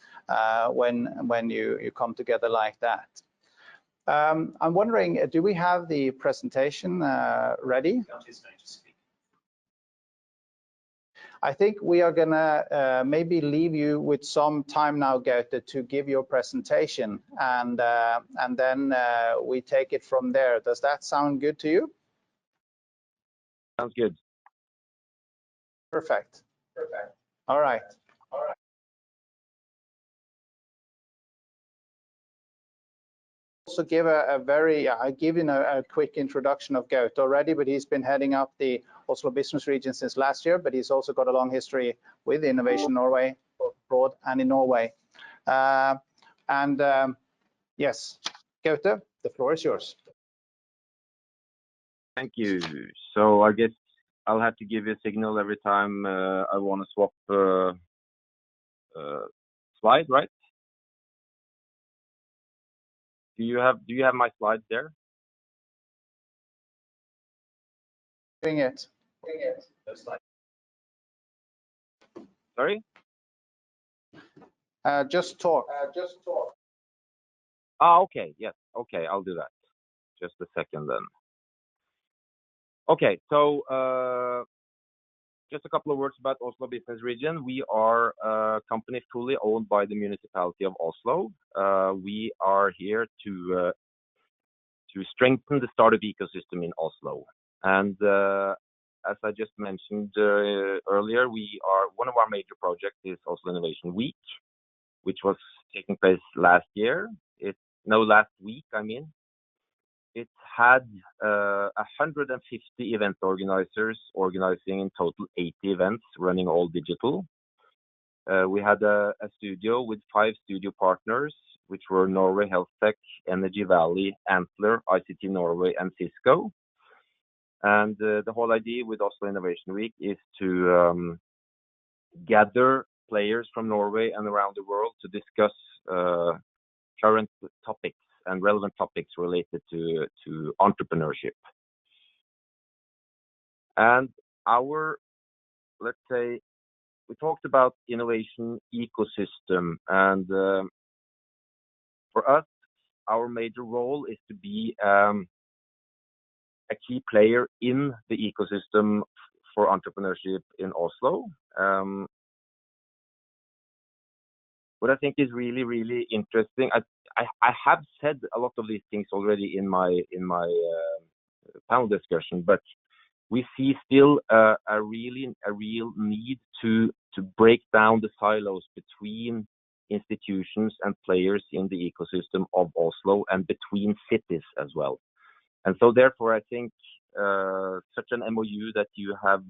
when you come together like that. I'm wondering, do we have the presentation ready? I think we are gonna maybe leave you with some time now, Gaute, to give your presentation, and then we take it from there. Does that sound good to you? Sounds good. Perfect. All right. Also give I've given a quick introduction of Gaute already, but he's been heading up the Oslo Business Region since last year, but he's also got a long history with Innovation Norway, both abroad and in Norway. Yes, Gaute, the floor is yours. Thank you. So I guess I'll have to give you a signal every time I want to swap slide, right? Do you have my slides there? Doing it. Sorry? Just talk. Ah, okay. Yes. Okay, I'll do that. Just a second then. Okay, so just a couple of words about Oslo Business Region. We are a company fully owned by the municipality of Oslo. We are here to strengthen the startup ecosystem in Oslo. And as I just mentioned earlier, one of our major projects is Oslo Innovation Week, which was taking place last week, I mean. It had 150 event organizers organizing in total 80 events, running all digital. We had a studio with 5 studio partners, which were Norway Health Tech, Energy Valley, Antler, ICT Norway, and Cisco. And the whole idea with Oslo Innovation Week is to gather players from Norway and around the world to discuss current topics and relevant topics related to entrepreneurship. And let's say, we talked about innovation ecosystem, and for us, our major role is to be a key player in the ecosystem for entrepreneurship in Oslo. What I think is really, really interesting, I have said a lot of these things already in my panel discussion, but we see still a real need to break down the silos between institutions and players in the ecosystem of Oslo and between cities as well. And so therefore, I think such an MOU that you have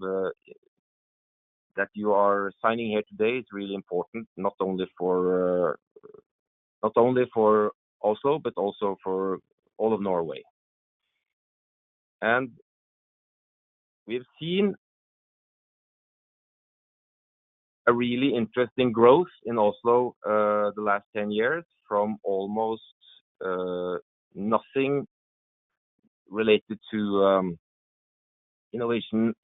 that you are signing here today is really important, not only for Oslo, but also for all of Norway. And we've seen a really interesting growth in Oslo the last 10 years, from almost nothing related to innovation,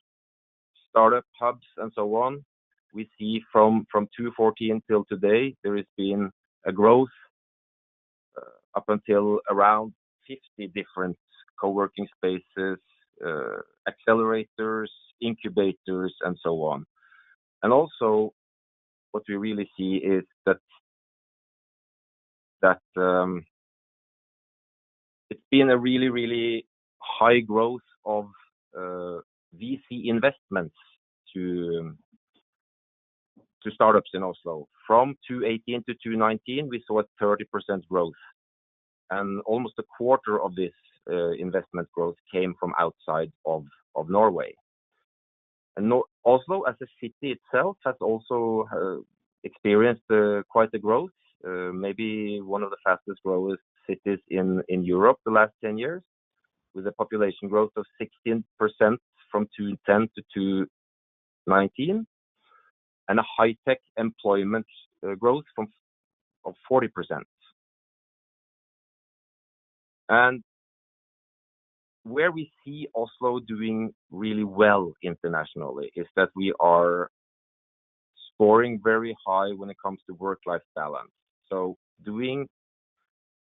startup hubs, and so on. We see from 2014 till today, there has been a growth up until around 50 different co-working spaces, accelerators, incubators, and so on. And also, what we really see is that it's been a really, really high growth of VC investments to startups in Oslo. From 2018 to 2019, we saw a 30% growth, and almost a quarter of this investment growth came from outside of Norway. And Oslo as a city itself has also experienced quite a growth, maybe one of the fastest growing cities in Europe the last 10 years, with a population growth of 16% from 2010 to 2019, and a high-tech employment growth of 40%. And where we see Oslo doing really well internationally is that we are scoring very high when it comes to work-life balance. So doing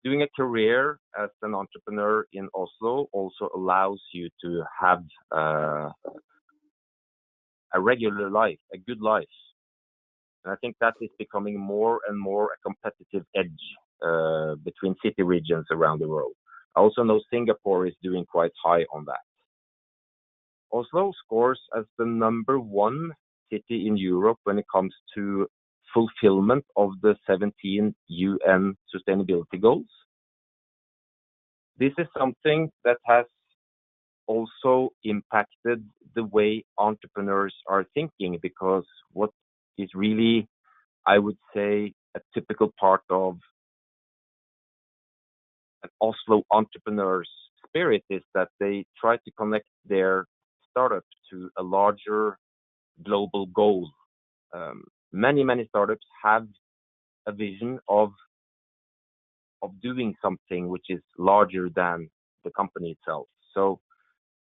a career as an entrepreneur in Oslo also allows you to have a regular life, a good life. And I think that is becoming more and more a competitive edge between city regions around the world. I also know Singapore is doing quite high on that. Oslo scores as the #1 city in Europe when it comes to fulfillment of the 17 UN sustainability goals. This is something that has also impacted the way entrepreneurs are thinking, because what is really, I would say, a typical part of an Oslo entrepreneur's spirit is that they try to connect their startup to a larger global goal. Many startups have a vision of doing something which is larger than the company itself. So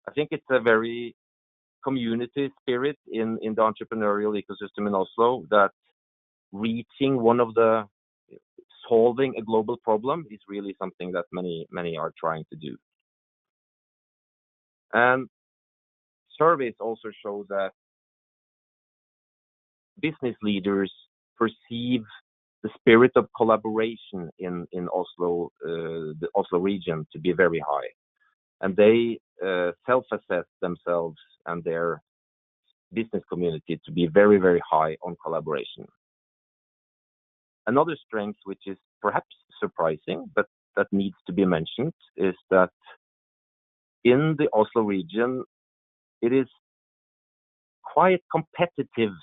I think it's a very community spirit in the entrepreneurial ecosystem in Oslo, that reaching one of the solving a global problem is really something that many are trying to do. And surveys also show that business leaders perceive the spirit of collaboration in Oslo, the Oslo region, to be very high. And they self-assess themselves and their business community to be very, very high on collaboration. Another strength, which is perhaps surprising, but that needs to be mentioned, is that in the Oslo region, it is quite competitive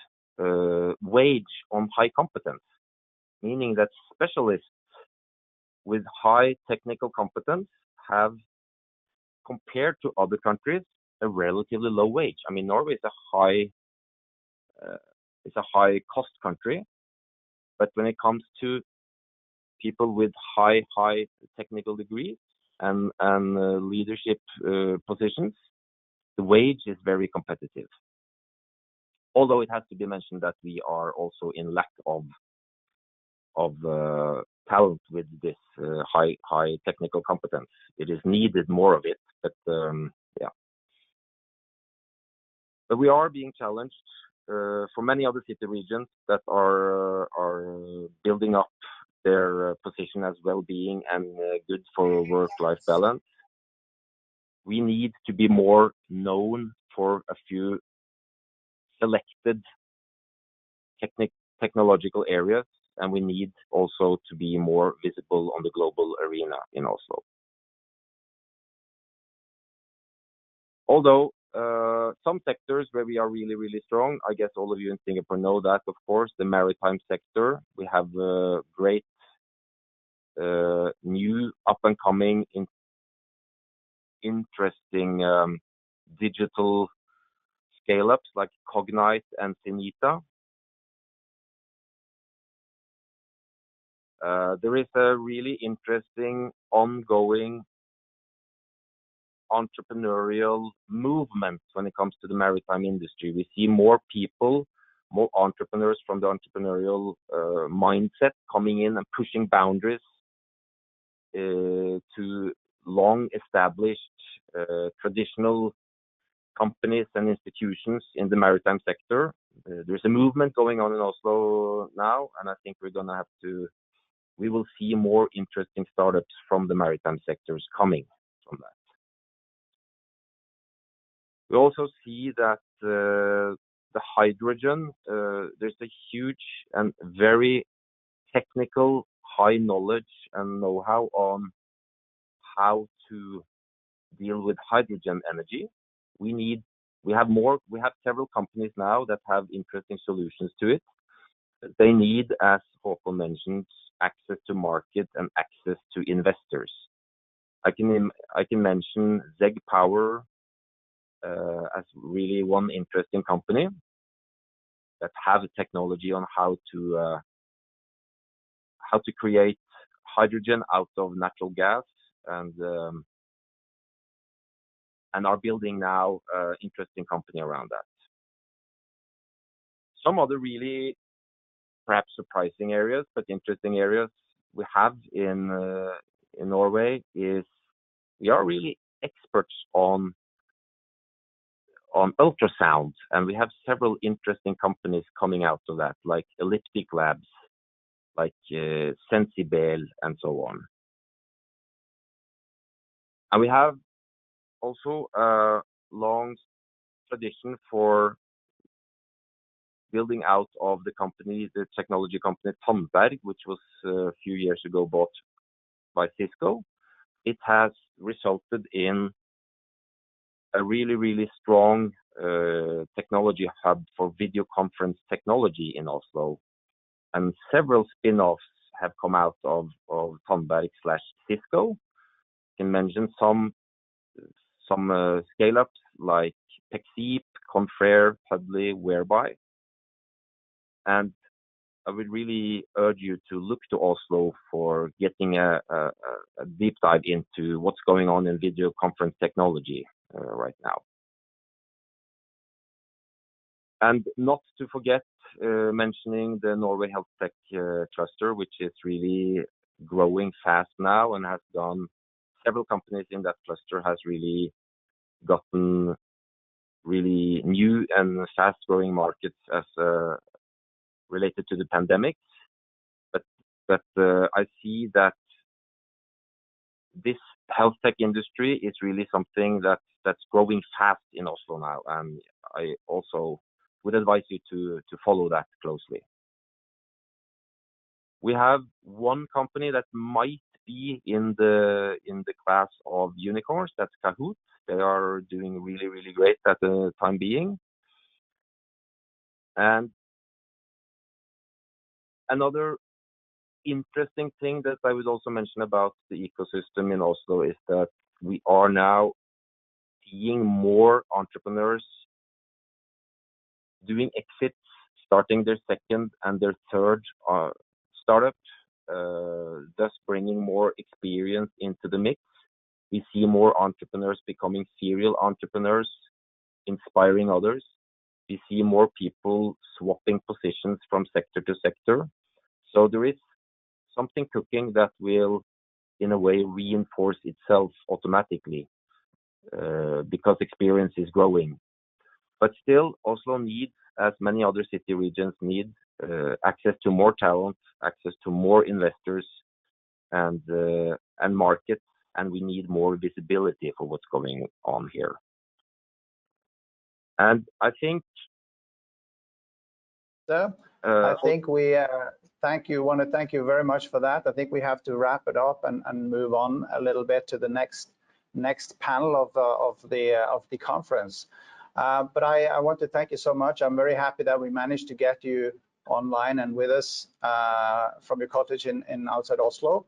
wage on high competence, meaning that specialists with high technical competence have, compared to other countries, a relatively low wage. I mean, Norway is a high cost country, but when it comes to people with high technical degrees and leadership positions, the wage is very competitive. Although it has to be mentioned that we are also in lack of talent with this high technical competence. It is needed more of it, but yeah. But we are being challenged for many other city regions that are building up their position as well-being and good for work-life balance. We need to be more known for a few selected technological areas, and we need also to be more visible on the global arena in Oslo. Although some sectors where we are really strong, I guess all of you in Singapore know that, of course, the maritime sector. We have great new up-and-coming interesting digital scale-ups like Cognite and Finita. There is a really interesting ongoing entrepreneurial movement when it comes to the maritime industry. We see more people, more entrepreneurs from the entrepreneurial mindset coming in and pushing boundaries to long-established traditional companies and institutions in the maritime sector. There's a movement going on in Oslo now, and I think we will see more interesting startups from the maritime sectors coming from that. We also see that the hydrogen, there's a huge and very technical, high knowledge and know-how on how to deal with hydrogen energy. We have several companies now that have interesting solutions to it. They need, as Håkon mentioned, access to market and access to investors. I can mention Zeg Power as really one interesting company that have a technology on how to create hydrogen out of natural gas, and are building now an interesting company around that. Some other really perhaps surprising areas, but interesting areas we have in Norway is we are really experts on ultrasound, and we have several interesting companies coming out of that, like Elliptic Labs, like Sensibel, and so on. And we have also a long tradition for building out of the technology company Tonby, which was a few years ago bought by Cisco. It has resulted in a really strong technology hub for video conference technology in Oslo, and several spin-offs have come out of Tonby/Cisco. I can mention some scale-ups like Pexip, Confrere, Haugli, Whereby. And I would really urge you to look to Oslo for getting a deep dive into what's going on in video conference technology right now. And not to forget mentioning the Norway Health Tech Cluster, which is really growing fast now and has done, several companies in that cluster has really gotten really new and fast growing markets as related to the pandemic. But I see that this health tech industry is really something that's growing fast in Oslo now, and I also would advise you to follow that closely. We have one company that might be in the class of unicorns. That's Kahoot. They are doing really, really great at the time being. And another interesting thing that I would also mention about the ecosystem in Oslo is that we are now seeing more entrepreneurs doing exits, starting their second and their third startup, thus bringing more experience into the mix. We see more entrepreneurs becoming serial entrepreneurs, inspiring others. We see more people swapping positions from sector to sector. So there is something cooking that will, in a way, reinforce itself automatically because experience is growing. But still, Oslo needs, as many other city regions need, access to more talent, access to more investors and markets, and we need more visibility for what's going on here. And I think I think we want to thank you very much for that. I think we have to wrap it up and move on a little bit to the next panel of the conference. But I want to thank you so much. I'm very happy that we managed to get you online and with us from your cottage in outside Oslo.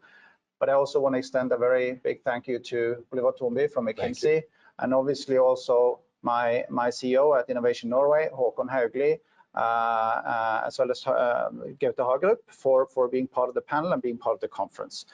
But I also want to extend a very big thank you to Oliver Tonby from McKinsey, and obviously also my CEO at Innovation Norway, Håkon Haugli, as well as Gaute Hagerup for being part of the panel and being part of the conference.